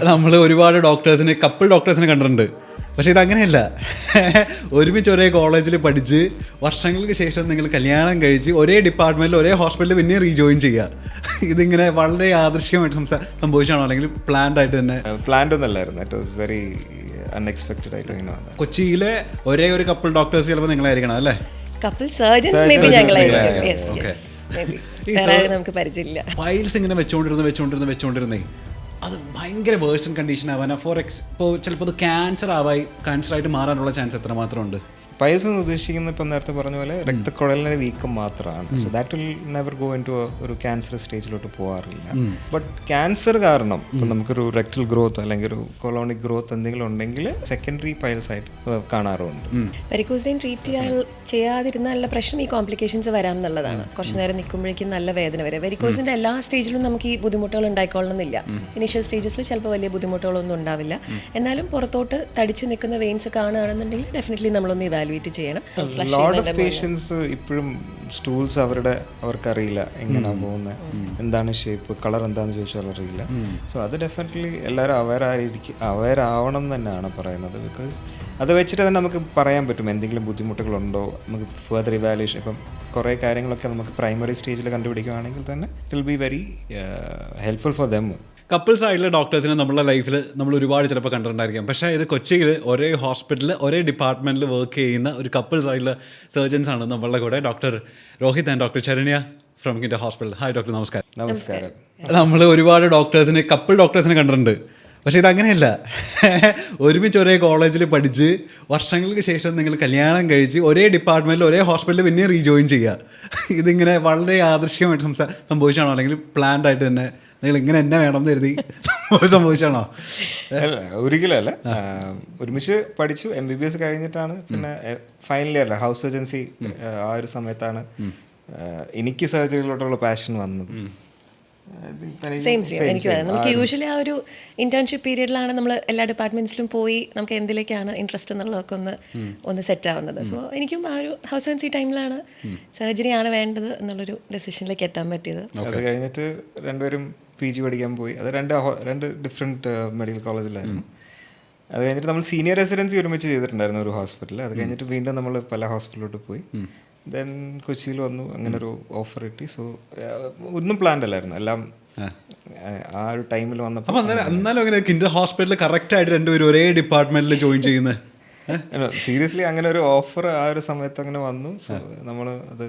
നമ്മൾ ഒരുപാട് കപ്പിൾ ഡോക്ടേഴ്സിനെ കണ്ടിട്ടുണ്ട്. പക്ഷേ ഇതങ്ങനെയല്ല. ഒരുമിച്ച് ഒരേ കോളേജിൽ പഠിച്ച് വർഷങ്ങൾക്ക് ശേഷം നിങ്ങൾ കല്യാണം കഴിച്ച് ഒരേ ഡിപ്പാർട്ട്മെൻറ്റിൽ ഒരേ ഹോസ്പിറ്റലിൽ പിന്നെ റീജോയിൻ ചെയ്യുക. ഇതിങ്ങനെ വളരെ യാദൃശ്യമായിട്ട് സംഭവിച്ചാണോ അല്ലെങ്കിൽ പ്ലാൻഡ് ആയിട്ട് തന്നെ? പ്ലാൻഡ് ഒന്നല്ലായിരുന്നു. ഇറ്റ് വാസ് വെരി അൺഎക്സ്പെക്റ്റഡ് ആയിട്ട് ഇങ്ങനെ വന്നത്. കൊച്ചിയിലെ ഒരേ ഒരു കപ്പിൾ ഡോക്ടേഴ്സ് ചിലപ്പോൾ നിങ്ങളായിരിക്കണം അല്ലേ? കപ്പിൾ സർജൻസ് മേ ബി ഞങ്ങളായിരിക്കും. നമുക്ക് പരിചയമില്ല. ഫയൽസ് ഇങ്ങനെ വെച്ചുകൊണ്ടിരുന്നേ അത് ഭയങ്കര വേഴ്സൺ കണ്ടീഷൻ ആവാനാ. ഇപ്പോൾ ചിലപ്പോൾ അത് ക്യാൻസറായിട്ട് മാറാനുള്ള ചാൻസ് എത്രമാത്രം ഉണ്ട്? പൈൽസ് എന്ന് ഉദ്ദേശിക്കുന്നത് ഇപ്പം നേരത്തെ പറഞ്ഞ പോലെ രക്തക്കുഴലിൻ്റെ വീക്കം മാത്രമാണ്. So that will never go into ഒരു ക്യാൻസർ സ്റ്റേജിലോട്ട് പോകാറില്ല. ബട്ട് ക്യാൻസർ കാരണം ഇപ്പം നമുക്കൊരു റെക്ടൽ ഗ്രോത്ത് അല്ലെങ്കിൽ ഒരു കൊളോണിക് ഗ്രോത്ത് എന്തെങ്കിലും ഉണ്ടെങ്കിൽ സെക്കൻഡറി പൈൽസ് ആയിട്ട് കാണാറുണ്ട്. വെരിക്കോസ് വെയിൻ ട്രീറ്റ് ചെയ്യാതിരുന്ന നല്ല പ്രശ്നം ഈ കോംപ്ലിക്കേഷൻസ് വരാം എന്നുള്ളതാണ്. കുറച്ച് നേരം നിൽക്കുമ്പോഴേക്കും നല്ല വേദന വരെ. വെരിക്കോസിന്റെ എല്ലാ സ്റ്റേജിലും നമുക്ക് ഈ ബുദ്ധിമുട്ടുകൾ ഉണ്ടായിക്കൊള്ളണമെന്നില്ല. ഇനീഷ്യൽ സ്റ്റേജസിൽ ചിലപ്പോൾ വലിയ ബുദ്ധിമുട്ടുകളൊന്നും ഉണ്ടാവില്ല. എന്നാലും പുറത്തോട്ട് തടിച്ച് നിൽക്കുന്ന വെയിൻസ് കാണുകയാണെന്നുണ്ടെങ്കിൽ ഡെഫിനറ്റ്ലി നമ്മളൊന്ന് ഇവാലുവേറ്റ് ചെയ്യണം. ലോട്ട് ഓഫ് പേഷ്യൻസ് ഇപ്പോഴും സ്റ്റൂൾസ് അവർക്കറിയില്ല എങ്ങനെയാണ് പോകുന്നത്, എന്താണ് ഷേപ്പ്, കളർ എന്താണെന്ന് ചോദിച്ചാൽ അറിയില്ല. സോ അത് ഡെഫിനറ്റ്ലി എല്ലാവരും അവെയർ ആവണം എന്ന് തന്നെയാണ് പറയുന്നത്. ബിക്കോസ് അത് വെച്ചിട്ട് തന്നെ നമുക്ക് പറയാൻ പറ്റും എന്തെങ്കിലും ബുദ്ധിമുട്ടുകളുണ്ടോ. നമുക്ക് ഫർദർ ഇവാലുവേഷൻ ഇപ്പം കുറേ കാര്യങ്ങളൊക്കെ നമുക്ക് പ്രൈമറി സ്റ്റേജിൽ കണ്ടുപിടിക്കുകയാണെങ്കിൽ തന്നെ it will be very helpful for dum. Couples ആയിട്ടുള്ള ഡോക്ടേഴ്സിനെ നമ്മുടെ ലൈഫിൽ നമ്മൾ ഒരുപാട് ചിലപ്പോൾ കണ്ടിട്ടുണ്ടായിരിക്കാം. പക്ഷേ ഇത് കൊച്ചിയിൽ ഒരേ ഹോസ്പിറ്റലിൽ ഒരേ ഡിപ്പാർട്ട്മെൻറ്റിൽ വർക്ക് ചെയ്യുന്ന ഒരു കപ്പിൾസ് ആയിട്ടുള്ള സർജൻസ് ആണ് നമ്മളുടെ കൂടെ. Doctor Rohit and doctor Charanya from Kinder hospital. Hi doctor, നമസ്കാരം. നമസ്കാരം. നമ്മൾ ഒരുപാട് കപ്പിൾ ഡോക്ടേഴ്സിനെ കണ്ടിട്ടുണ്ട്. പക്ഷേ ഇതങ്ങനെയല്ല. ഒരുമിച്ച് ഒരേ കോളേജിൽ പഠിച്ച് വർഷങ്ങൾക്ക് ശേഷം നിങ്ങൾ കല്യാണം കഴിച്ച് ഒരേ ഡിപ്പാർട്ട്മെൻറ്റിൽ ഒരേ ഹോസ്പിറ്റലിൽ പിന്നെ റീജോയിൻ ചെയ്യുക. ഇതിങ്ങനെ വളരെ യാദൃശ്യമായിട്ട് സംഭവിച്ചാണോ അല്ലെങ്കിൽ പ്ലാൻഡ് ആയിട്ട് തന്നെ നിങ്ങൾ ഇങ്ങനെ എന്നെ വേണം എന്ന് കരുതി സംഭവിച്ചാണോ? ഒരിക്കലും അല്ല. ഒരുമിച്ച് പഠിച്ചു, MBBS കഴിഞ്ഞിട്ടാണ് പിന്നെ ഫൈനൽ ഇയറിൽ ഹൗസ് സർജൻസി ആ ഒരു സമയത്താണ് എനിക്ക് സർജറിയിലോട്ടുള്ള പാഷൻ വന്നത്. എനിക്ക് നമുക്ക് യൂഷ്വലി ആ ഒരു ഇന്റേൺഷിപ്പ് പീരീഡിലാണ് നമ്മൾ എല്ലാ ഡിപ്പാർട്ട്മെന്റ്സിലും പോയി നമുക്ക് എന്തിലേക്കാണ് ഇൻട്രസ്റ്റ് എന്നുള്ളതൊക്കെ ഒന്ന് സെറ്റ് ആവുന്നത്. സോ എനിക്കും ആ ഒരു ഹൗസ് സർജൻസി ടൈമിലാണ് സർജറി ആണ് വേണ്ടത് എന്നുള്ളൊരു ഡെസിഷനിലേക്ക് എത്താൻ പറ്റിയത്. അത് കഴിഞ്ഞിട്ട് രണ്ടുപേരും PG പഠിക്കാൻ പോയി. അത് രണ്ട് ഡിഫറെൻറ്റ് മെഡിക്കൽ കോളേജിലായിരുന്നു. അത് കഴിഞ്ഞിട്ട് നമ്മൾ സീനിയർ റെസിഡൻസി ഒരുമിച്ച് ചെയ്തിട്ടുണ്ടായിരുന്നു ഒരു ഹോസ്പിറ്റലിൽ. അത് കഴിഞ്ഞിട്ട് വീണ്ടും നമ്മൾ പല ഹോസ്പിറ്റലിലോട്ട് പോയി. ദെൻ കൊച്ചിയിൽ വന്നു, അങ്ങനെ ഒരു ഓഫർ കിട്ടി. സോ ഒന്നും പ്ലാൻഡ് അല്ലായിരുന്നു, എല്ലാം ആ ഒരു ടൈമിൽ വന്നപ്പോൾ. എന്നാലും അങ്ങനെ കിൻഡർ ഹോസ്പിറ്റലിൽ കറക്റ്റായിട്ട് രണ്ടുപേരും ഒരേ ഡിപ്പാർട്ട്മെന്റിൽ ജോയിൻ ചെയ്യുന്നത്? സീരിയസ്ലി അങ്ങനെ ഒരു ഓഫർ ആ ഒരു സമയത്ത് അങ്ങനെ വന്നു. സോ നമ്മൾ അത്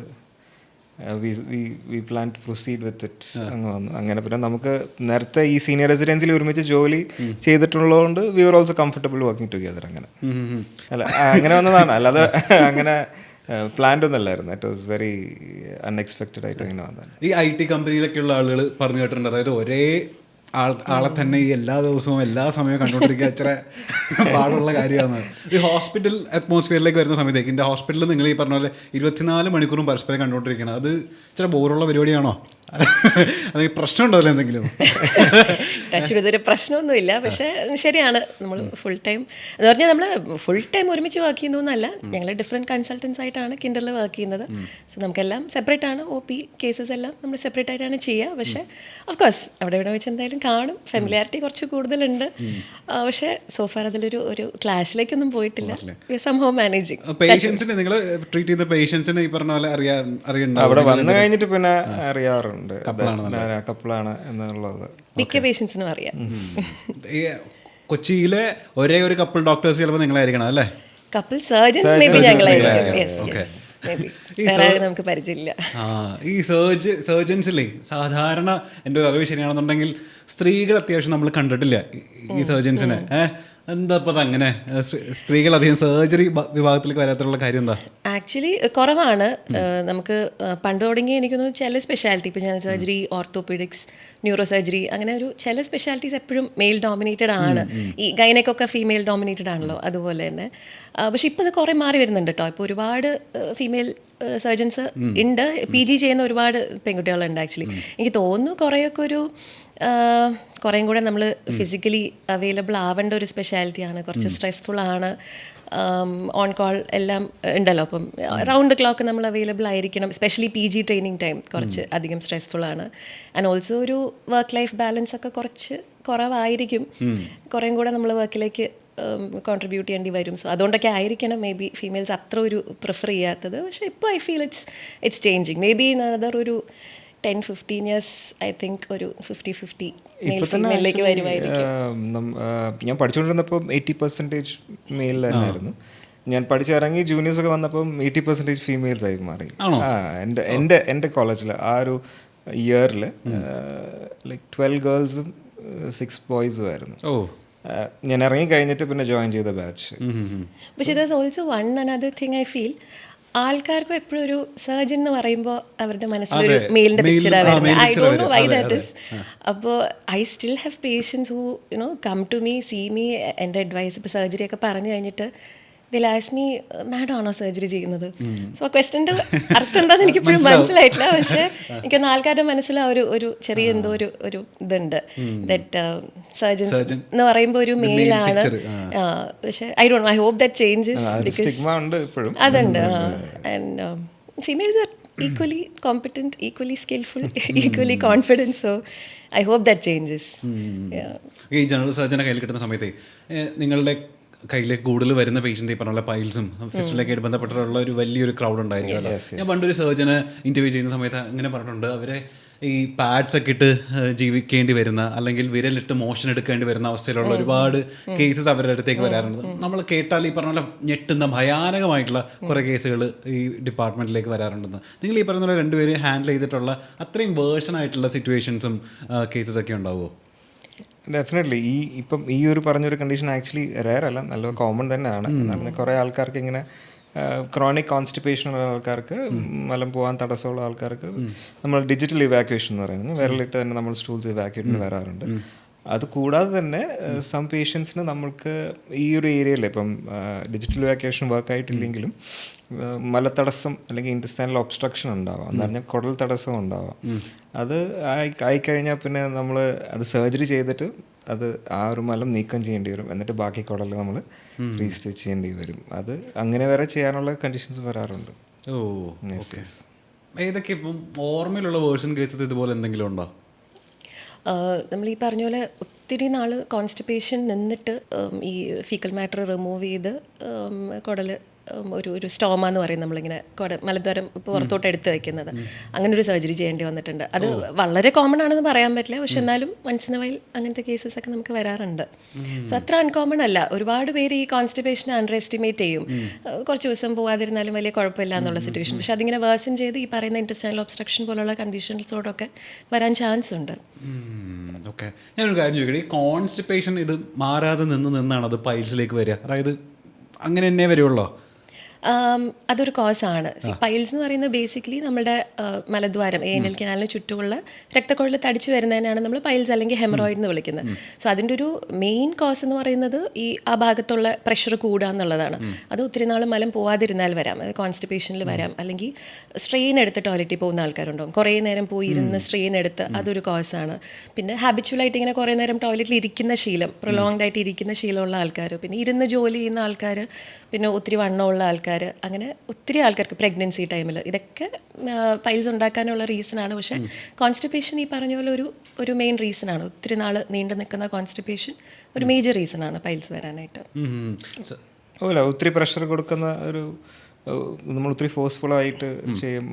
we plan to proceed with it അങ്ങ് വന്നു. അങ്ങനെ പിന്നെ നമുക്ക് നേരത്തെ ഈ സീനിയർ റെസിഡൻസിൽ ഒരുമിച്ച് ജോലി ചെയ്തിട്ടുള്ളതുകൊണ്ട് we are also comfortable working together. അങ്ങനെ അല്ല, അങ്ങനെ വന്നതാണ്, അല്ലാതെ അങ്ങനെ പ്ലാൻഡ് ഒന്നല്ലായിരുന്നു. ഇറ്റ് വാസ് വെരി അൺഎക്സ്പെക്റ്റഡ് ആയിട്ട് ഇങ്ങനെ വന്നതാണ്. ഈ IT കമ്പനിയിലൊക്കെ ഉള്ള ആളുകൾ പറഞ്ഞു കേട്ടിട്ടുണ്ട്, അതായത് ഒരേ ആളെ തന്നെ ഈ എല്ലാ ദിവസവും എല്ലാ സമയവും കണ്ടുകൊണ്ടിരിക്കുക ഇച്ചിരി പാടുള്ള കാര്യമാണ്. ഈ ഹോസ്പിറ്റൽ അറ്റ്മോസ്ഫിയറിലേക്ക് വരുന്ന സമയത്തേക്ക് എൻ്റെ ഹോസ്പിറ്റലിൽ നിങ്ങൾ ഈ പറഞ്ഞ പോലെ 24 മണിക്കൂറും പരസ്പരം കണ്ടുകൊണ്ടിരിക്കണം. അത് ഇച്ചിരി ബോറുള്ള പരിപാടിയാണോ? അത് പ്രശ്നമുണ്ടോ അതിൽ എന്തെങ്കിലും? ഇതൊരു പ്രശ്നമൊന്നുമില്ല. പക്ഷേ ശരിയാണ്, നമ്മൾ ഫുൾ ടൈം എന്ന് പറഞ്ഞാൽ നമ്മൾ ഫുൾ ടൈം ഒരുമിച്ച് വർക്ക് ചെയ്യുന്നു എന്നല്ല. ഞങ്ങൾ ഡിഫറെൻറ്റ് കൺസൾട്ടൻസ് ആയിട്ടാണ് കിൻഡറിൽ വർക്ക് ചെയ്യുന്നത്. സോ നമുക്കെല്ലാം സെപ്പറേറ്റ് ആണ്. OP കേസസ് എല്ലാം നമ്മൾ സെപ്പറേറ്റ് ആയിട്ടാണ് ചെയ്യുക. പക്ഷേ ഓഫ്കോഴ്സ് അവിടെ ഇവിടെ വെച്ച് എന്തായാലും കാണും, ഫെമിലിയാരിറ്റി കുറച്ച് കൂടുതലുണ്ട്. പക്ഷേ സോഫാർ അതിലൊരു ക്ലാഷിലേക്കൊന്നും പോയിട്ടില്ല. സംഭവം മാനേജിങ്. പേഷ്യൻസിനെ നിങ്ങൾ ട്രീറ്റ് ചെയ്ത പേഷ്യൻസിനെ ഈ പറഞ്ഞ പോലെ അറിയണ്ട അവിടെ വന്നു കഴിഞ്ഞിട്ട് പിന്നെ അറിയാറുണ്ട് കപ്പിളാണ് എന്നുള്ളത്. മിക്ക പേഷ്യൻസിനും അറിയാം. കൊച്ചിയിലെ ഒരേ ഒരു കപ്പിൾ ഡോക്ടേഴ്സ് ചിലപ്പോൾ നിങ്ങളായിരിക്കണം അല്ലേ? കപ്പിൾ സർജൻസ് മേ ബി ഞങ്ങളായിരിക്കും. നമുക്ക് പരിചയമില്ല. ഈ സർജൻസില്ലേ സാധാരണ എൻ്റെ ഒരു അറിവ് ശരിയാണെന്നുണ്ടെങ്കിൽ സ്ത്രീകൾ അത്യാവശ്യം നമ്മൾ കണ്ടിട്ടില്ല ഈ സർജൻസിനെ. എന്താ ഇപ്പം അങ്ങനെ സ്ത്രീകൾ അധികം സർജറി വിഭാഗത്തിലേക്ക് വരാത്തുള്ള കാര്യം എന്താ? ആക്ച്വലി കുറവാണ്. നമുക്ക് പണ്ട് തുടങ്ങി എനിക്കൊന്നും ചില സ്പെഷ്യാലിറ്റി, ഇപ്പോൾ general surgery, orthopaedics, neuro surgery, അങ്ങനെ ഒരു ചില സ്പെഷ്യാലിറ്റീസ് എപ്പോഴും മെയിൽ ഡോമിനേറ്റഡ് ആണ്. ഈ ഗൈനക്കൊക്കെ ഫീമെയിൽ ഡോമിനേറ്റഡ് ആണല്ലോ, അതുപോലെ തന്നെ. പക്ഷെ ഇപ്പോൾ അത് കുറേ മാറി വരുന്നുണ്ട് കേട്ടോ. ഇപ്പോൾ ഒരുപാട് ഫീമെയിൽ സർജൻസ് ഉണ്ട്. PG ചെയ്യുന്ന ഒരുപാട് പെൺകുട്ടികളുണ്ട്. ആക്ച്വലി എനിക്ക് തോന്നുന്നു കുറേയൊക്കെ ഒരു കുറേയും കൂടെ നമ്മൾ ഫിസിക്കലി അവൈലബിൾ ആവേണ്ട ഒരു സ്പെഷ്യാലിറ്റിയാണ്, കുറച്ച് സ്ട്രെസ്ഫുൾ ആണ്. ഓൺ കോൾ എല്ലാം ഉണ്ടല്ലോ, അപ്പം റൗണ്ട് ദ ക്ലോക്ക് നമ്മൾ അവൈലബിൾ ആയിരിക്കണം. എസ്പെഷ്യലി PG ട്രെയിനിങ് ടൈം കുറച്ച് അധികം സ്ട്രെസ്ഫുൾ ആണ്. ആൻഡ് ഓൾസോ ഒരു വർക്ക് ലൈഫ് ബാലൻസ് ഒക്കെ കുറച്ച് കുറവായിരിക്കും. കുറേയും കൂടെ നമ്മൾ വർക്കിലേക്ക് കോൺട്രിബ്യൂട്ട് ചെയ്യേണ്ടി വരും. സോ അതുകൊണ്ടൊക്കെ ആയിരിക്കണം മേ ബി ഫീമെയിൽസ് അത്ര ഒരു പ്രിഫർ ചെയ്യാത്തത്. പക്ഷേ ഇപ്പോൾ I feel it's changing. May be in another ഒരു 10-15 years ഐ തിങ്ക് ഒരു 50-50 മെയിൽ ഫീമെയിലേക്ക് വരുമായിരിക്കും. ഞാൻ പഠിച്ചുകൊണ്ടിരുന്നപ്പം 80% മെയിൽ തന്നെയായിരുന്നു. ഞാൻ പഠിച്ചിറങ്ങി ജൂനിയേഴ്സൊക്കെ വന്നപ്പം 80% ഫീമെയിൽസ് ആയി മാറി. എൻ്റെ കോളേജിൽ ആ ഒരു ഇയറിൽ ലൈക്ക് 12 ഗേൾസും 6 ബോയ്സും ആയിരുന്നു. ഞാൻ ഇറങ്ങി കഴിഞ്ഞിട്ട് പിന്നെ ജോയിൻ ചെയ്ത ബാച്ച്. പക്ഷേ there is also one another thing I feel, ആൾക്കാർക്കും എപ്പോഴും ഒരു സർജൻ എന്ന് പറയുമ്പോൾ അവരുടെ മനസ്സിലൊരു മെയിലിൻ്റെ പിക്ചറാണ് വരുന്നത്. I don't know why that is. അപ്പോൾ I still have patients who you know come to me, see me, എൻ്റെ അഡ്വൈസ് ഇപ്പോൾ സർജറി ഒക്കെ പറഞ്ഞു കഴിഞ്ഞിട്ട് ദിൽ ആസ്ക് മീ, മാഡം ആണോ സർജറി ചെയ്യുന്നത്? സോ ആ ക്വസ്റ്റ്യൻ്റെ അർത്ഥം എന്താണെന്ന് എനിക്കിപ്പോഴും മനസ്സിലായിട്ടില്ല. പക്ഷേ എനിക്കൊന്ന് ആൾക്കാരുടെ മനസ്സിൽ ആ ഒരു ചെറിയ എന്തോ ഒരു ഇതുണ്ട്, ദറ്റ് സർജൻസ് എന്ന് പറയുമ്പോൾ ഒരു മെയിലാണ്. പക്ഷേ I don't know, I hope that changes. Because അതുണ്ട്. And females are equally competent, equally skilful, equally confident. So I hope that changes. ഈ ജനറൽ സർജനെ കയ്യിൽ കിട്ടുന്ന സമയത്ത് നിങ്ങളുടെ കയ്യിലേക്ക് കൂടുതൽ വരുന്ന പേഷ്യൻ്റ് ഈ പറഞ്ഞ പൈൽസും ഫിസ്റ്റുലൊക്കെ ആയിട്ട് ബന്ധപ്പെട്ടുള്ള ഒരു വലിയൊരു ക്രൗഡ് ഉണ്ടായിരിക്കുമല്ലോ. ഞാൻ പണ്ടൊരു സർജന് ഇൻ്റർവ്യൂ ചെയ്യുന്ന സമയത്ത് അങ്ങനെ പറഞ്ഞിട്ടുണ്ട്, അവരെ ഈ പാഡ്സ് ഒക്കെ ഇട്ട് ജീവിക്കേണ്ടി വരുന്ന അല്ലെങ്കിൽ വിരലിട്ട് മോഷൻ എടുക്കേണ്ടി വരുന്ന അവസ്ഥയിലുള്ള ഒരുപാട് കേസസ് അവരുടെ അടുത്തേക്ക് വരാറുണ്ട്. നമ്മൾ കേട്ടാൽ ഈ പറഞ്ഞ പോലെ ഞെട്ടുന്ന ഭയാനകമായിട്ടുള്ള കുറേ കേസുകൾ ഈ ഡിപ്പാർട്ട്മെൻറ്റിലേക്ക് വരാറുണ്ടെന്ന്. നിങ്ങൾ ഈ പറയുന്ന പോലെ രണ്ടുപേര് ഹാൻഡിൽ ചെയ്തിട്ടുള്ള അത്രയും വേർഷനായിട്ടുള്ള സിറ്റുവേഷൻസും കേസസൊക്കെ ഉണ്ടാവുമോ? ഡെഫിനറ്റ്ലി. ഇപ്പം ഈ ഒരു പറഞ്ഞൊരു കണ്ടീഷൻ ആക്ച്വലി റെയർ അല്ല, നല്ല കോമൺ തന്നെയാണ്. കാരണം കുറേ ആൾക്കാർക്ക് ഇങ്ങനെ ക്രോണിക് കോൺസ്റ്റിപ്പേഷൻ ഉള്ള ആൾക്കാർക്ക്, മലം പോകാൻ തടസ്സമുള്ള ആൾക്കാർക്ക് നമ്മൾ ഡിജിറ്റൽ ഇവാക്യുവേഷൻ എന്ന് പറയുന്നത്, വിരലിട്ട് തന്നെ നമ്മൾ സ്റ്റൂൾസ് ഇവാക്യുവേറ്റിന് വരാറുണ്ട്. അത് കൂടാതെ തന്നെ സം പേഷ്യൻസിന് നമ്മൾക്ക് ഈ ഒരു ഏരിയയിൽ ഇപ്പം ഡിജിറ്റൽ ഇവാക്യുവേഷൻ വർക്ക് ആയിട്ടില്ലെങ്കിലും മലത്തടസ്സം അല്ലെങ്കിൽ ഇൻറ്റസ്റ്റൈനൽ ഒബ്സ്ട്രക്ഷൻ ഉണ്ടാവാം, എന്ന് പറഞ്ഞാൽ കുടൽ തടസ്സം ഉണ്ടാവാം. അത് ആയിക്കഴിഞ്ഞാൽ പിന്നെ നമ്മൾ അത് സർജറി ചെയ്തിട്ട് അത് ആ ഒരു മലം നീക്കം ചെയ്യേണ്ടി വരും. എന്നിട്ട് ബാക്കി കുടൽ നമ്മൾ റീസ്റ്റിച്ച് ചെയ്യേണ്ടി വരും. അത് അങ്ങനെ വരെ ചെയ്യാനുള്ള കണ്ടീഷൻസ് വരാറുണ്ട്. ഏതൊക്കെ ഇപ്പം ഓർമ്മയിലുള്ള വേർഷൻ കേസസ് ഇതുപോലെ എന്തെങ്കിലും ഉണ്ടോ? നമ്മൾ ഈ പറഞ്ഞ പോലെ ഒത്തിരി നാൾ കോൺസ്റ്റിപ്പേഷൻ നിന്നിട്ട് ഈ ഫീക്കൽ മാറ്റർ റിമൂവ് ചെയ്ത് കുടൽ ഒരു സ്റ്റോമ എന്ന് പറയും, നമ്മളിങ്ങനെ മലദ്വാരം പുറത്തോട്ട് എടുത്ത് വയ്ക്കുന്നത്, അങ്ങനെ ഒരു സർജറി ചെയ്യേണ്ടി വന്നിട്ടുണ്ട്. അത് വളരെ കോമൺ ആണെന്ന് പറയാൻ പറ്റില്ല, പക്ഷെ എന്നാലും വൺസ് ഇൻ എ വൈൽ അങ്ങനത്തെ കേസസ് ഒക്കെ നമുക്ക് വരാറുണ്ട്. സോ അത്ര അൺകോമൺ അല്ല. ഒരുപാട് പേര് ഈ കോൺസ്റ്റിപ്പേഷനെ അണ്ടർ എസ്റ്റിമേറ്റ് ചെയ്യും. കുറച്ച് ദിവസം പോകാതിരുന്നാലും വലിയ കുഴപ്പമില്ല എന്നുള്ള സിറ്റുവേഷൻ. പക്ഷെ അതിങ്ങനെ വേഴ്സൺ ചെയ്ത് ഈ പറയുന്ന ഇൻറ്റസ്റ്റൈനൽ ഒബ്സ്ട്രക്ഷൻ പോലുള്ള കണ്ടീഷൻസോടൊക്കെ വരാൻ ചാൻസ് ഉണ്ട്. ഓക്കെ, ഞാനൊരു കാര്യം ചോദിക്കട്ടെ, ഈ കോൺസ്റ്റിപ്പേഷൻ ഇത് മാറാതെ നിന്നാണ് അത് പൈൽസിലേക്ക് വരിക? അതായത് അങ്ങനെ തന്നെ വരുള്ളോ? അതൊരു കോസാണ്. പൈൽസ് എന്ന് പറയുന്നത് ബേസിക്കലി നമ്മുടെ മലദ്വാരം, ഏനൽ കനാലിന് ചുറ്റുമുള്ള രക്തക്കുഴൽ തടിച്ചു വരുന്നതിനാണ് നമ്മൾ പൈൽസ് അല്ലെങ്കിൽ ഹെമറോയിഡ് എന്ന് വിളിക്കുന്നത്. സോ അതിൻ്റെ ഒരു മെയിൻ കോസ് എന്ന് പറയുന്നത് ഈ ആ ഭാഗത്തുള്ള പ്രഷർ കൂടുക എന്നുള്ളതാണ്. അത് ഒത്തിരി നാൾ മലം പോവാതിരുന്നാൽ വരാം, അത് കോൺസ്റ്റിപ്പേഷനിൽ വരാം. അല്ലെങ്കിൽ സ്ട്രെയിൻ എടുത്ത് ടോയ്ലറ്റിൽ പോകുന്ന ആൾക്കാരുണ്ടാവും, കുറേ നേരം പോയി ഇരുന്ന് സ്ട്രെയിൻ എടുത്ത്, അതൊരു കോസാണ്. പിന്നെ ഹാബിച്വലായിട്ട് ഇങ്ങനെ കുറേ നേരം ടോയ്ലറ്റിൽ ഇരിക്കുന്ന ശീലം, പ്രൊലോങ്ഡ് ആയിട്ട് ഇരിക്കുന്ന ശീലമുള്ള ആൾക്കാർ, പിന്നെ ഇരുന്ന് ജോലി ചെയ്യുന്ന ആൾക്കാർ, പിന്നെ ഒത്തിരി വണ്ണമുള്ള ആൾക്കാർ, അങ്ങനെ ഒത്തിരി ആൾക്കാർക്ക് പ്രഗ്നൻസി ടൈമിൽ ഇതൊക്കെ പൈൽസ് ഉണ്ടാക്കാനുള്ള റീസണാണ്. പക്ഷേ കോൺസ്റ്റിപ്പേഷൻ ഈ പറഞ്ഞ പോലെ ഒരു മെയിൻ റീസണാണ്. ഒത്തിരി നാൾ നീണ്ടു നിൽക്കുന്ന കോൺസ്റ്റിപ്പേഷൻ ഒരു മേജർ റീസണാണ് പൈൽസ് വരാനായിട്ട്. അല്ല, ഒത്തിരി പ്രഷർ കൊടുക്കുന്ന ഒരു നമ്മൾ ഒത്തിരി ഫോഴ്സ്ഫുള്ളായിട്ട് ചെയ്യും,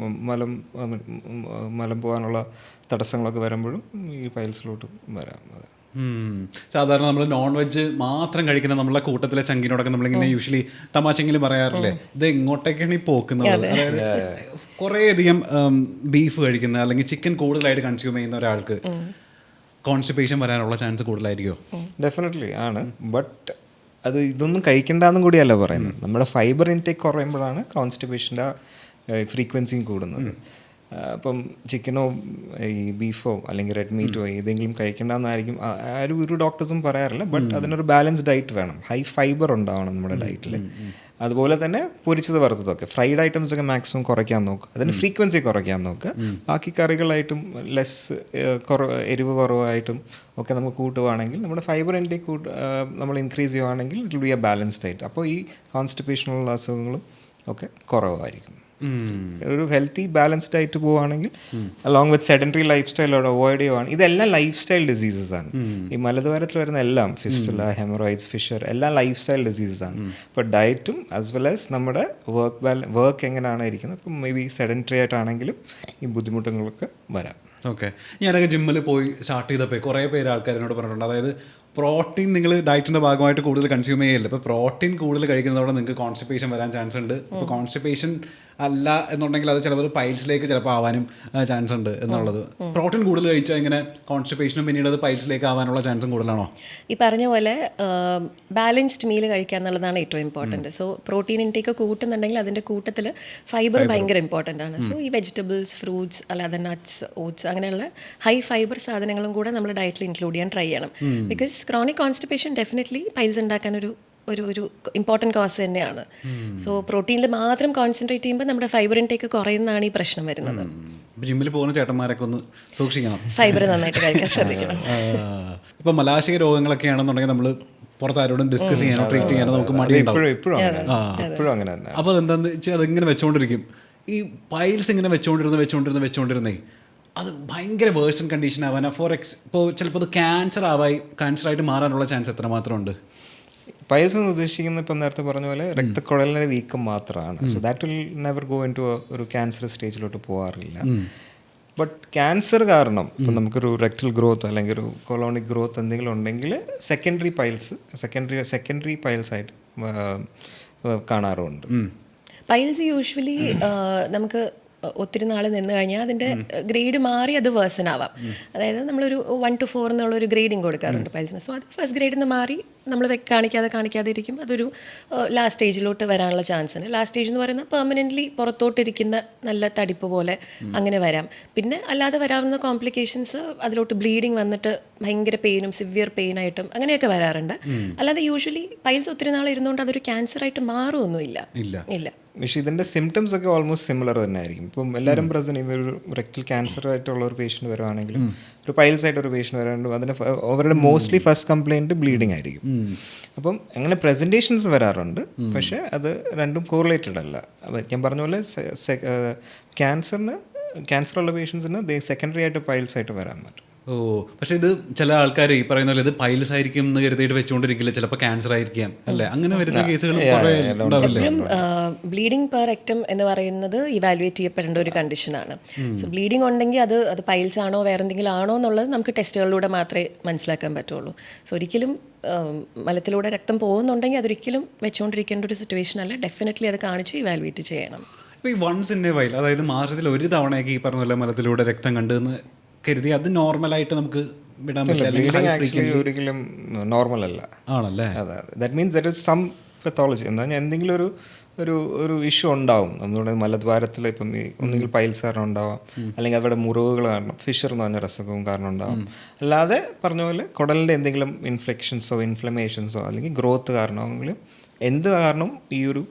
മലം പോകാനുള്ള തടസ്സങ്ങളൊക്കെ വരുമ്പോഴും ഈ പൈൽസിലോട്ട് വരാം. സാധാരണ നമ്മൾ നോൺ വെജ് മാത്രം കഴിക്കുന്ന നമ്മളെ കൂട്ടത്തിലെ ചങ്കിനോടൊക്കെ നമ്മളിങ്ങനെ യൂഷ്വലി തമാശെങ്കിലും പറയാറില്ലേ, ഇത് എങ്ങോട്ടേക്കാണ് ഈ പോക്കുന്നത്? അതായത് കുറേയധികം ബീഫ് കഴിക്കുന്ന അല്ലെങ്കിൽ ചിക്കൻ കൂടുതലായിട്ട് കൺസ്യൂം ചെയ്യുന്ന ഒരാൾക്ക് കോൺസ്റ്റിപ്പേഷൻ വരാനുള്ള ചാൻസ് കൂടുതലായിരിക്കുമോ? ഡെഫിനറ്റ്ലി ആണ്. ബട്ട് അത് ഇതൊന്നും കഴിക്കേണ്ടെന്നും കൂടിയല്ല പറയുന്നത്. നമ്മുടെ ഫൈബർ ഇൻടേക്ക് കുറയുമ്പോഴാണ് കോൺസ്റ്റിപ്പേഷൻ്റെ ഫ്രീക്വൻസിയും കൂടുന്നത്. ഇപ്പം ചിക്കനോ ഈ ബീഫോ അല്ലെങ്കിൽ റെഡ് മീറ്റോ ഏതെങ്കിലും കഴിക്കേണ്ടെന്നായിരിക്കും ആരും ഒരു ഡോക്ടേഴ്സും പറയാറില്ല. ബട്ട് അതിനൊരു ബാലൻസ് ഡയറ്റ് വേണം, ഹൈ ഫൈബർ ഉണ്ടാവണം നമ്മുടെ ഡയറ്റിൽ. അതുപോലെ തന്നെ പൊരിച്ചത് വറുത്തതൊക്കെ ഫ്രൈഡ് ഐറ്റംസ് ഒക്കെ മാക്സിമം കുറയ്ക്കാൻ നോക്കുക, അതിന് ഫ്രീക്വൻസി കുറയ്ക്കാൻ നോക്കുക. ബാക്കി കറികളായിട്ടും ലെസ് എരിവ് കുറവായിട്ടും ഒക്കെ നമുക്ക് കൂട്ടുവാണെങ്കിൽ നമ്മുടെ ഫൈബർ ഇൻടേക്ക് നമ്മൾ ഇൻക്രീസ് ചെയ്യുവാണെങ്കിൽ it will be a balanced diet. അപ്പോൾ ഈ കോൺസ്റ്റിപ്പേഷനുള്ള അസുഖങ്ങളും ഒക്കെ കുറവായിരിക്കും. ഒരു ഹെൽത്തി ബാലൻസ്ഡ് ഡയറ്റ് പോവുകയാണെങ്കിൽ അലോങ് വിത്ത് സെഡൻറ്ററി ലൈഫ് സ്റ്റൈലോട് അവോയ്ഡ് ചെയ്യുവാണ്. ഇതെല്ലാം ലൈഫ് സ്റ്റൈൽ ഡിസീസസ് ആണ്. ഈ മലദ്വാരത്തിൽ വരുന്ന എല്ലാം ഫിസ്റ്റുല, ഹെമറോയിഡ്സ്, ഫിഷർ എല്ലാം ലൈഫ് സ്റ്റൈൽ ഡിസീസസ് ആണ്. ഇപ്പോൾ ഡയറ്റും ആസ് വെൽ ആസ് നമ്മുടെ വർക്ക് എങ്ങനെയാണ് ഇരിക്കുന്നത്. ഇപ്പം മേ ബി സെഡൻറ്ററി ആയിട്ടാണെങ്കിലും ഈ ബുദ്ധിമുട്ടുകളൊക്കെ വരാം. ഓക്കെ, ഞാനൊക്കെ ജിമ്മിൽ പോയി സ്റ്റാർട്ട് ചെയ്തപ്പോൾ കുറേ പേര് ആൾക്കാരോട് പറഞ്ഞിട്ടുണ്ട്, അതായത് പ്രോട്ടീൻ നിങ്ങൾ ഡയറ്റിൻ്റെ ഭാഗമായിട്ട് കൂടുതൽ കൺസ്യൂം ചെയ്യില്ല. ഇപ്പോൾ പ്രോട്ടീൻ കൂടുതൽ കഴിക്കുന്നതോടെ നിങ്ങൾക്ക് കോൺസ്റ്റിപ്പേഷൻ വരാൻ ചാൻസ് ഉണ്ട്. ഇപ്പോൾ കോൺസ്റ്റിപ്പേഷൻ അല്ല എന്നുണ്ടെങ്കിൽ അത് ചിലപ്പോൾ പൈൽസിലേക്ക് ചിലപ്പോൾ ആവാനും ചാൻസ് ഉണ്ട് എന്നുള്ളത്. പ്രോട്ടീൻ കൂടുതൽ കഴിച്ചാൽ ഇങ്ങനെ കോൺസ്റ്റിപ്പേഷനും പിന്നീട് അത് പൈൽസിലേക്ക് ആവാനുള്ള ചാൻസും കൂടുതലാണോ? ഈ പറഞ്ഞ പോലെ ബാലൻസ്ഡ് മീൽ കഴിക്കുക എന്നുള്ളതാണ് ഏറ്റവും ഇമ്പോർട്ടൻറ്റ്. സോ പ്രോട്ടീൻ ഇൻടേക്ക് കൂട്ടുന്നുണ്ടെങ്കിൽ അതിൻ്റെ കൂട്ടത്തിൽ ഫൈബർ ഭയങ്കര ഇമ്പോർട്ടൻ്റ് ആണ്. സോ ഈ വെജിറ്റബിൾസ്, ഫ്രൂട്ട്സ്, അല്ലാതെ നട്ട്സ്, ഓട്സ് അങ്ങനെയുള്ള ഹൈ ഫൈബർ സാധനങ്ങളും കൂടെ നമ്മൾ ഡയറ്റിൽ ഇൻക്ലൂഡ് ചെയ്യാൻ ട്രൈ ചെയ്യണം. Because chronic constipation definitely piles ഉണ്ടാക്കാൻ ഒരു ഇമ്പോർട്ടൻറ്റ് കോസ് തന്നെയാണ്. സോ പ്രോട്ടീനിൽ മാത്രം കോൺസെൻട്രേറ്റ് ചെയ്യുമ്പോൾ നമ്മുടെ ഫൈബർ ഇൻടേക്ക് കുറയുന്നതാണ് ഈ പ്രശ്നം വരുന്നത്. ജിമ്മിൽ പോകുന്ന ചേട്ടന്മാരൊക്കെ ഒന്ന് സൂക്ഷിക്കണം, ഫൈബർ നന്നായിട്ട് കഴിക്കാൻ ശ്രദ്ധിക്കണം. ഇപ്പം മലാശയ രോഗങ്ങളൊക്കെ ആണെന്നുണ്ടെങ്കിൽ നമ്മൾ പുറത്താരോടും ഡിസ്കസ് ചെയ്യാനോ ട്രീറ്റ് ചെയ്യാനോ നമുക്ക് മടിയുണ്ടാവും. ഇപ്പോഴും അങ്ങനെ തന്നെ. അപ്പോൾ എന്താണെന്ന് വെച്ചാൽ അതിങ്ങനെ വെച്ചുകൊണ്ടിരിക്കും. ഈ പൈൽസ് ഇങ്ങനെ വെച്ചുകൊണ്ടിരുന്നേ അത് ഭയങ്കര വേഴ്സൺ കണ്ടീഷൻ ആവാൻ ഇപ്പോൾ ചിലപ്പോൾ അത് ക്യാൻസറായിട്ട് മാറാനുള്ള ചാൻസ് എത്രമാത്രം ഉണ്ട്? പൈൽസ് എന്ന് ഉദ്ദേശിക്കുന്നത് ഇപ്പം നേരത്തെ പറഞ്ഞ പോലെ രക്തക്കുഴലിൻ്റെ വീക്കം മാത്രമാണ്. So that will never go into ഒരു ക്യാൻസർ സ്റ്റേജിലോട്ട് പോകാറില്ല. ബട്ട് ക്യാൻസർ കാരണം ഇപ്പം നമുക്കൊരു റെക്ടൽ ഗ്രോത്ത് അല്ലെങ്കിൽ ഒരു കൊളോണിക് ഗ്രോത്ത് എന്തെങ്കിലും ഉണ്ടെങ്കിൽ സെക്കൻഡറി പൈൽസ് ആയിട്ട് കാണാറുണ്ട്. പൈൽസ് യൂഷ്വലി നമുക്ക് ഒത്തിരി നാൾ നിന്ന് കഴിഞ്ഞാൽ അതിൻ്റെ ഗ്രേഡ് മാറി അത് വേഴ്സൺ ആവാം. അതായത് നമ്മളൊരു 1 to 4 എന്നുള്ളൊരു ഗ്രേഡിങ് കൊടുക്കാറുണ്ട് പൈൽസിന്. സോ അത് ഫസ്റ്റ് ഗ്രേഡിൽ നിന്ന് മാറി നമ്മൾ കാണിക്കാതെ ഇരിക്കും, അതൊരു ലാസ്റ്റ് സ്റ്റേജിലോട്ട് വരാനുള്ള ചാൻസ് ഉണ്ട്. ലാസ്റ്റ് സ്റ്റേജ് എന്ന് പറയുന്നത് പെർമനൻ്റ്ലി പുറത്തോട്ടിരിക്കുന്ന നല്ല തടിപ്പ് പോലെ അങ്ങനെ വരാം. പിന്നെ അല്ലാതെ വരാവുന്ന കോംപ്ലിക്കേഷൻസ് അതിലോട്ട് ബ്ലീഡിങ് വന്നിട്ട് ഭയങ്കര പെയിനും സിവിയർ പെയിനായിട്ടും അങ്ങനെയൊക്കെ വരാറുണ്ട്. അല്ലാതെ യൂഷ്വലി പൈൽസ് ഒത്തിരി നാൾ ഇരുന്നുകൊണ്ട് അതൊരു ക്യാൻസറായിട്ട് മാറുമൊന്നുമില്ല. ഇല്ല. പക്ഷേ ഇതിൻ്റെ സിംറ്റംസ് ഒക്കെ ഓൾമോസ്റ്റ് സിമിലർ തന്നെ ആയിരിക്കും. ഇപ്പം എല്ലാവരും പ്രസൻറ്റ് ചെയ്യുമ്പോൾ ഒരു റെക്ടൽ ക്യാൻസർ ആയിട്ടുള്ള ഒരു പേഷ്യൻറ്റ് വരുവാണെങ്കിലും ഒരു പൈൽസ് ആയിട്ട് ഒരു പേഷ്യൻറ്റ് വരാണ്ട് അതിന് അവരുടെ മോസ്റ്റ്ലി ഫസ്റ്റ് കംപ്ലയിൻറ്റ് ബ്ലീഡിങ് ആയിരിക്കും. അപ്പം അങ്ങനെ പ്രസൻറ്റേഷൻസ് വരാറുണ്ട്, പക്ഷേ അത് രണ്ടും കോറിലേറ്റഡ് അല്ല. ഞാൻ പറഞ്ഞ പോലെ ക്യാൻസറുള്ള പേഷ്യൻസിന് സെക്കൻഡറി ആയിട്ട് പൈൽസ് ആയിട്ട് വരാൻ പറ്റും. ഓ, പക്ഷെ ഇത് ചില ആൾക്കാർ ഈ പറയുന്ന പോലെ ഇത് പൈൽസ് ആയിരിക്കും എന്ന് കരുതിയിട്ട് വെച്ചുകൊണ്ടിരിക്കില്ല, ചിലപ്പോൾ ക്യാൻസർ ആയിരിക്കാം അല്ലേ? അങ്ങനെ വരുന്ന കേസുകൾ എപ്പോഴും ബ്ലീഡിങ് പെർ റെക്ടം എന്ന് പറയുന്നത് ഇവാലുവേറ്റ് ചെയ്യപ്പെടേണ്ട ഒരു കണ്ടീഷനാണ്. സോ ബ്ലീഡിങ് ഉണ്ടെങ്കിൽ അത് പൈൽസ് ആണോ വേറെ എന്തെങ്കിലും ആണോ എന്നുള്ളത് നമുക്ക് ടെസ്റ്റുകളിലൂടെ മാത്രമേ മനസ്സിലാക്കാൻ പറ്റുള്ളൂ. സോ ഒരിക്കലും മലത്തിലൂടെ രക്തം പോകുന്നുണ്ടെങ്കിൽ അതൊരിക്കലും വെച്ചുകൊണ്ടിരിക്കേണ്ട ഒരു സിറ്റുവേഷൻ അല്ല. ഡെഫിനറ്റ്ലി അത് കാണിച്ച് ഇവാലുവേറ്റ് ചെയ്യണം. ഇപ്പോൾ ഈ വൺസ് ഇൻ എ വൈൽ, അതായത് മാസത്തിൽ ഒരു തവണയൊക്കെ ഈ പറഞ്ഞ പോലെ മലത്തിലൂടെ രക്തം കണ്ടെന്ന് കരുതി അത് നോർമലായിട്ട് നമുക്ക് വിടാൻ പറ്റില്ല. ഒരിക്കലും നോർമൽ അല്ല. ആണല്ലേ? അതെ, that means there is some pathology. എന്നാൽ എന്തെങ്കിലും ഒരു ഇഷ്യൂ ഉണ്ടാവും നമ്മുടെ മലദ്വാരത്തിൽ. ഇപ്പം ഒന്നുകിൽ പൈൽസ് കാരണം ഉണ്ടാവാം, അല്ലെങ്കിൽ അവരുടെ മുറിവുകൾ കാരണം, ഫിഷർ എന്ന് പറഞ്ഞ അസുഖവും കാരണം ഉണ്ടാവും. അല്ലാതെ പറഞ്ഞ പോലെ കുടലിൻ്റെ എന്തെങ്കിലും ഇൻഫെക്ഷൻസോ ഇൻഫ്ലമേഷൻസോ അല്ലെങ്കിൽ ഗ്രോത്ത് കാരണമെങ്കിലും എന്ത് കാരണം ഈ ഒരു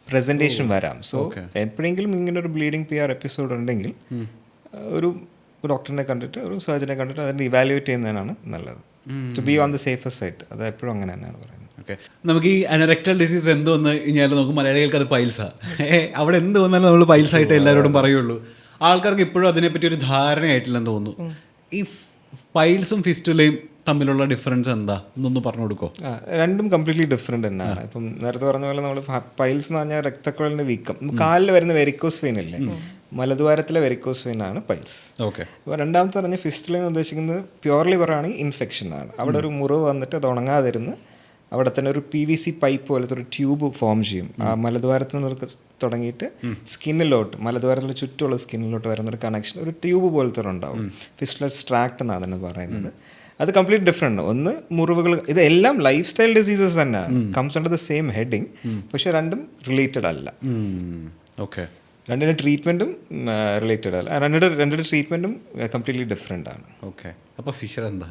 പ്രസൻറ്റേഷൻ വരാം. സോ എപ്പോഴെങ്കിലും ഇങ്ങനെ ഒരു ബ്ലീഡിങ് PR എപ്പിസോഡ് ഉണ്ടെങ്കിൽ ഒരു ഡോക്ടറിനെ കണ്ടിട്ട് ഒരു സർജനെ കണ്ടിട്ട് അതിനെ ഇവാലുവേറ്റ് ചെയ്യുന്നതിനാണ് നല്ലത്. To be on the safest side. അത് എപ്പോഴും അങ്ങനെ തന്നെയാണ് പറയുന്നത്. ഓക്കെ, നമുക്ക് ഈ അനറക്ടൽ ഡിസീസ് എന്ത് വന്ന് കഴിഞ്ഞാൽ നോക്കും മലയാളികൾക്ക് അത് പൈൽസാണ്. അവിടെ എന്ത് വന്നാലും നമ്മൾ പൈൽസായിട്ട് എല്ലാവരോടും പറയുള്ളൂ. ആൾക്കാർക്ക് ഇപ്പോഴും അതിനെപ്പറ്റി ഒരു ധാരണയായിട്ടില്ലെന്ന് തോന്നുന്നു. ഈ പൈൽസും ഫിസ്റ്റുലയും തമ്മിലുള്ള ഡിഫറൻസ് എന്താ എന്നൊന്ന് പറഞ്ഞു കൊടുക്കോ? രണ്ടും കംപ്ലീറ്റ്ലി ഡിഫറെൻ്റ് തന്നെയാണ്. ഇപ്പം നേരത്തെ പറഞ്ഞ പോലെ നമ്മൾ പൈൽസ് എന്ന് പറഞ്ഞാൽ രക്തക്കുഴലിൻ്റെ വീക്കം, കാലിൽ വരുന്ന വെരിക്കോസ് വെയിൻ ഇല്ലേ, മലദ്വാരത്തിലെ വെരിക്കോസ് വെയിൻ ആണ് പൈൽസ്. ഓക്കെ. അപ്പോൾ രണ്ടാമത്തെ പറഞ്ഞ ഫിസ്റ്റുല എന്ന് ഉദ്ദേശിക്കുന്നത് പ്യുവർലി പറയുകയാണെങ്കിൽ ഇൻഫെക്ഷൻ ആണ്. അവിടെ ഒരു മുറിവ് വന്നിട്ട് അത് ഉണങ്ങാതിരുന്ന് അവിടെ തന്നെ ഒരു PVC പൈപ്പ് പോലത്തെ ഒരു ട്യൂബ് ഫോം ചെയ്യും. ആ മലദ്വാരത്തിൽ നിന്ന് തുടങ്ങിയിട്ട് സ്കിന്നിലോട്ട്, മലദ്വാരത്തിന് ചുറ്റുമുള്ള സ്കിന്നിലോട്ട് വരുന്നൊരു കണക്ഷൻ ഒരു ട്യൂബ് പോലത്തെ ഉണ്ടാവും. ഫിസ്റ്റുലർ സ്ട്രാക്ട് എന്നാണ് അതിന് പറയുന്നത്. അത് കംപ്ലീറ്റ് ഡിഫറെൻ്റ്. ഒന്ന് മുറിവുകൾ, ഇതെല്ലാം ലൈഫ് സ്റ്റൈൽ ഡിസീസസ് തന്നെയാണ്, comes under the same heading, പക്ഷെ രണ്ടും റിലേറ്റഡ് അല്ല. ഓക്കെ. രണ്ടിൻ്റെ ട്രീറ്റ്മെൻറ്റും റിലേറ്റഡ് അല്ല, രണ്ടിൻ്റെ ട്രീറ്റ്മെൻറ്റും കംപ്ലീറ്റ്ലി ഡിഫറെൻ്റ് ആണ്. ഓക്കെ. അപ്പോൾ ഫിഷർ എന്താ?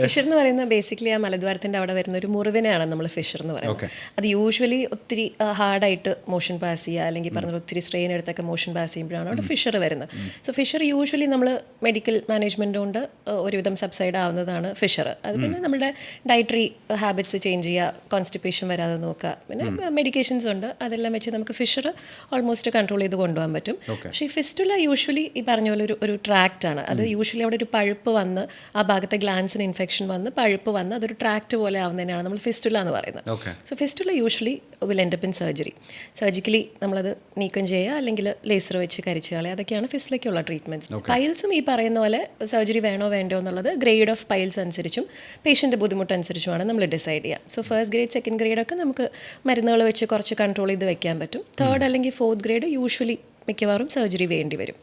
ഫിഷർ എന്ന് പറയുന്നത് ബേസിക്കലി ആ മലദ്വാരത്തിൻ്റെ അവിടെ വരുന്ന ഒരു മുറിവിനെയാണ് നമ്മൾ ഫിഷർ എന്ന് പറയുന്നത്. അത് യൂഷ്വലി ഒത്തിരി ഹാർഡായിട്ട് മോഷൻ പാസ് ചെയ്യുക, അല്ലെങ്കിൽ പറഞ്ഞാൽ ഒത്തിരി സ്ട്രെയിൻ എടുത്തൊക്കെ മോഷൻ പാസ് ചെയ്യുമ്പോഴാണ് അവിടെ ഫിഷർ വരുന്നത്. സോ ഫിഷർ യൂഷ്വലി നമ്മൾ മെഡിക്കൽ മാനേജ്മെൻറ്റ് കൊണ്ട് ഒരുവിധം സബ്സൈഡ് ആവുന്നതാണ് ഫിഷർ. അത് പിന്നെ നമ്മുടെ ഡയറ്ററി ഹാബിറ്റ്സ് ചേഞ്ച് ചെയ്യുക, കോൺസ്റ്റിപ്പേഷൻ വരാതെ നോക്കുക, പിന്നെ മെഡിക്കേഷൻസ് ഉണ്ട്, അതെല്ലാം വെച്ച് നമുക്ക് ഫിഷർ ഓൾമോസ്റ്റ് കൺട്രോൾ ചെയ്ത് കൊണ്ടുപോകാൻ പറ്റും. പക്ഷേ ഈ ഫിസ്റ്റുല യൂഷ്വലി ഈ പറഞ്ഞ പോലെ ഒരു ട്രാക്റ്റാണ്. അത് യൂഷ്വലി അവിടെ ഒരു പഴുപ്പ് വന്ന് ആ ഭാഗത്തെ ഗ്ലാൻസിന് ഇൻഫെക്ഷൻ വന്ന് പഴുപ്പ് വന്ന് അതൊരു ട്രാക്റ്റ് പോലെ ആവുന്നതിനാണ് നമ്മൾ ഫിസ്റ്റുല എന്ന് പറയുന്നത്. So fistula usually will end up in surgery. Surgically നമ്മളത് നീക്കം ചെയ്യുക, അല്ലെങ്കിൽ ലേസർ വെച്ച് കരിച്ച് കളയുക, അതൊക്കെയാണ് ഫിസ്റ്റുലയ്ക്കുള്ള ട്രീറ്റ്മെൻറ്റ്സ്. പൈൽസും ഈ പറയുന്ന പോലെ സർജറി വേണോ വേണ്ടോ എന്നുള്ളത് ഗ്രേഡ് ഓഫ് പൈൽസ് അനുസരിച്ചും പേഷ്യൻ്റെ ബുദ്ധിമുട്ടനുസരിച്ചുമാണ് നമ്മൾ ഡിസൈഡ് ചെയ്യുക. So first grade, second grade ഒക്കെ നമുക്ക് മരുന്നുകൾ വെച്ച് കുറച്ച് കൺട്രോൾ ചെയ്ത് വെക്കാൻ പറ്റും. തേർഡ് അല്ലെങ്കിൽ ഫോർത്ത് ഗ്രേഡ് യൂഷ്വലി മിക്കവാറും സർജറി വേണ്ടി വരും.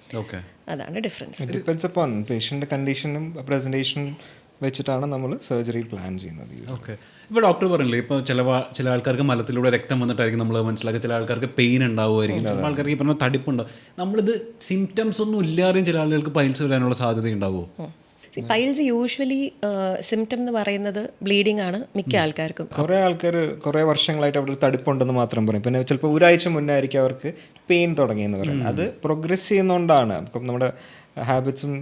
അതാണ് ഡിഫറൻസ്. ഡിപ്പെൻഡ്സ് അപ്പോൺ പേഷ്യൻ്റെ കണ്ടീഷനും പ്രസൻറ്റേഷനും വെച്ചിട്ടാണ് നമ്മൾ സർജറി പ്ലാൻ ചെയ്യുന്നത്. ഓക്കെ. ഇപ്പോൾ ഡോക്ടർ പറഞ്ഞില്ലേ, ഇപ്പോൾ ചില ആൾക്കാർക്ക് മലത്തിലൂടെ രക്തം വന്നിട്ടായിരിക്കും നമ്മൾ മനസ്സിലാക്കുക, ചില ആൾക്കാർക്ക് പെയിൻ ഉണ്ടാവുമായിരിക്കും, ചില ആൾക്കാർക്ക് ഈ പറഞ്ഞ തടിപ്പുണ്ടാവും. നമ്മളിത് സിംറ്റംസ് ഒന്നും ഇല്ലാതെയും ചില ആളുകൾക്ക് പൈൽസ് വരാനുള്ള സാധ്യത ഉണ്ടാവുമോ? പൈൽസ് യൂഷ്വലി സിംറ്റം എന്ന് പറയുന്നത് ബ്ലീഡിംഗ് ആണ് മിക്ക ആൾക്കാർക്കും. കുറേ ആൾക്കാർ കുറേ വർഷങ്ങളായിട്ട് അവിടെ തടുപ്പുണ്ടെന്ന് മാത്രം പറയും, പിന്നെ ചിലപ്പോൾ ഒരാഴ്ച മുന്നേ ആയിരിക്കും അവർക്ക് പെയിൻ തുടങ്ങിയെന്ന് പറയുന്നത്. അത് പ്രോഗ്രസ് ചെയ്യുന്നതുകൊണ്ടാണ്. അപ്പം നമ്മുടെ ഹാബിറ്റ്സും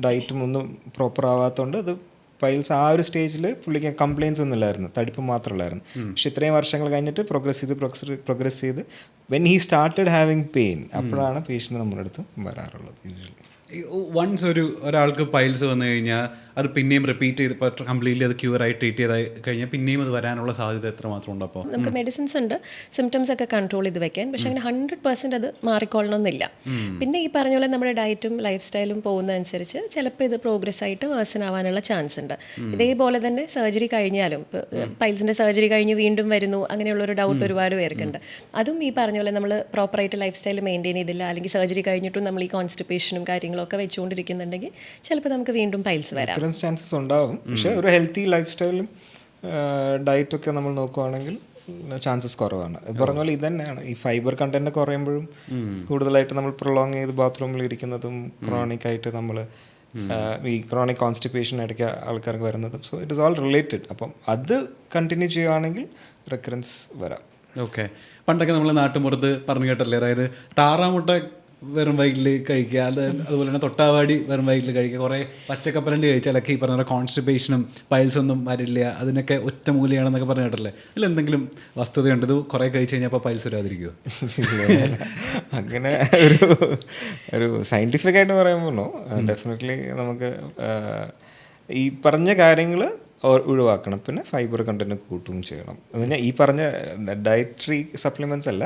ഡയറ്റും ഒന്നും പ്രോപ്പർ ആവാത്തതുകൊണ്ട് അത് പൈൽസ് ആ ഒരു സ്റ്റേജിൽ പുള്ളിക്ക് കംപ്ലയിൻസ് ഒന്നും ഇല്ലായിരുന്നു, തടിപ്പ് മാത്രമല്ലായിരുന്നു. പക്ഷെ ഇത്രയും വർഷങ്ങൾ കഴിഞ്ഞിട്ട് പ്രോഗ്രസ് ചെയ്ത് when he started having pain, അപ്പോഴാണ് പേഷ്യൻ്റ് നമ്മുടെ അടുത്ത് വരാറുള്ളത് യൂഷ്വലി. വൺസ് ഒരാൾക്ക് പൈൽസ് വന്നു കഴിഞ്ഞാൽ അത് പിന്നെയും റിപ്പീറ്റ് ചെയ്ത് ഇപ്പോൾ കംപ്ലീറ്റ്ലി അത് ക്യൂറായി ട്രീറ്റ് ചെയ്ത് കഴിഞ്ഞാൽ പിന്നെയും അത് വരാനുള്ള സാധ്യത എത്രമാത്രം ഉണ്ട്? അപ്പോൾ നമുക്ക് മെഡിസിൻസ് ഉണ്ട് സിംറ്റംസ് ഒക്കെ കൺട്രോൾ ചെയ്ത് വെക്കാൻ, പക്ഷേ അങ്ങനെ 100% അത് മാറിക്കൊള്ളണമെന്നില്ല. പിന്നെ ഈ പറഞ്ഞ പോലെ നമ്മുടെ ഡയറ്റും ലൈഫ് സ്റ്റൈലും പോകുന്നതനുസരിച്ച് ചിലപ്പോൾ ഇത് പ്രോഗ്രസ് ആയിട്ട് വേഴ്സൺ ആവാനുള്ള ചാൻസ് ഉണ്ട്. ഇതേപോലെ തന്നെ സർജറി കഴിഞ്ഞാലും പൈൽസിൻ്റെ സർജറി കഴിഞ്ഞ് വീണ്ടും വരുന്നു അങ്ങനെയുള്ളൊരു ഡൗട്ട് ഒരുപാട് പേർക്കുണ്ട്. അതും ഈ പറഞ്ഞ പോലെ നമ്മൾ പ്രോപ്പറായിട്ട് ലൈഫ് സ്റ്റൈൽ മെയിൻറ്റെയിൻ ചെയ്തില്ല, അല്ലെങ്കിൽ സർജറി കഴിഞ്ഞിട്ടും നമ്മൾ ഈ കോൺസ്റ്റിപ്പേഷനും കാര്യങ്ങളൊക്കെ വെച്ചുകൊണ്ടിരിക്കുന്നുണ്ടെങ്കിൽ ചിലപ്പോൾ നമുക്ക് വീണ്ടും പൈൽസ് വരാം. ചാൻസസ് ഉണ്ടാവും. പക്ഷേ ഒരു ഹെൽത്തി ലൈഫ് സ്റ്റൈലും ഡയറ്റൊക്കെ നമ്മൾ നോക്കുവാണെങ്കിൽ ചാൻസസ് കുറവാണ്. പറഞ്ഞ പോലെ ഇത് തന്നെയാണ്, ഈ ഫൈബർ കണ്ടന്റ് കുറയുമ്പോഴും കൂടുതലായിട്ട് നമ്മൾ പ്രൊലോങ് ചെയ്ത് ബാത്റൂമിൽ ഇരിക്കുന്നതും ക്രോണിക് ആയിട്ട് നമ്മൾ ഈ ക്രോണിക് കോൺസ്റ്റിപ്പേഷൻ ഇടയ്ക്ക് ആൾക്കാർക്ക് വരുന്നതും. So it is all related. അപ്പം അത് കണ്ടിന്യൂ ചെയ്യുകയാണെങ്കിൽ റെക്കറൻസ് വരാം. ഓക്കെ. പണ്ടൊക്കെ നമ്മൾ നാട്ടുമ്പുറത്ത് പറഞ്ഞു കേട്ടല്ലേ, അതായത് താറാമുട്ട വെറും വൈകിൽ കഴിക്കുക, അതുപോലെ തന്നെ തൊട്ടാവാടി വെറും വൈകിൽ കഴിക്കുക, കുറേ പച്ചക്കപ്പലണ്ടി കഴിച്ചാലൊക്കെ ഈ പറഞ്ഞ കോൺസ്റ്റിപ്പേഷനും പൈൽസൊന്നും വരില്ല, അതിനൊക്കെ ഒറ്റ മൂലയാണെന്നൊക്കെ പറഞ്ഞു കേട്ടല്ലേ. ഇതിൽ എന്തെങ്കിലും വസ്തുതയുണ്ട്? ഇത് കുറേ കഴിച്ച് കഴിഞ്ഞാൽ അപ്പോൾ പൈൽസ് വരാതിരിക്കുമോ? അങ്ങനെ ഒരു സയൻറ്റിഫിക് ആയിട്ട് പറയുമ്പോഴോ ഡെഫിനറ്റ്ലി നമുക്ക് ഈ പറഞ്ഞ കാര്യങ്ങൾ ഒഴിവാക്കണം. പിന്നെ ഫൈബർ കണ്ടന്റ് കൂട്ടുകയും ചെയ്യണം. പിന്നെ ഈ പറഞ്ഞ ഡയറ്ററി സപ്ലിമെന്റ്സ് അല്ല,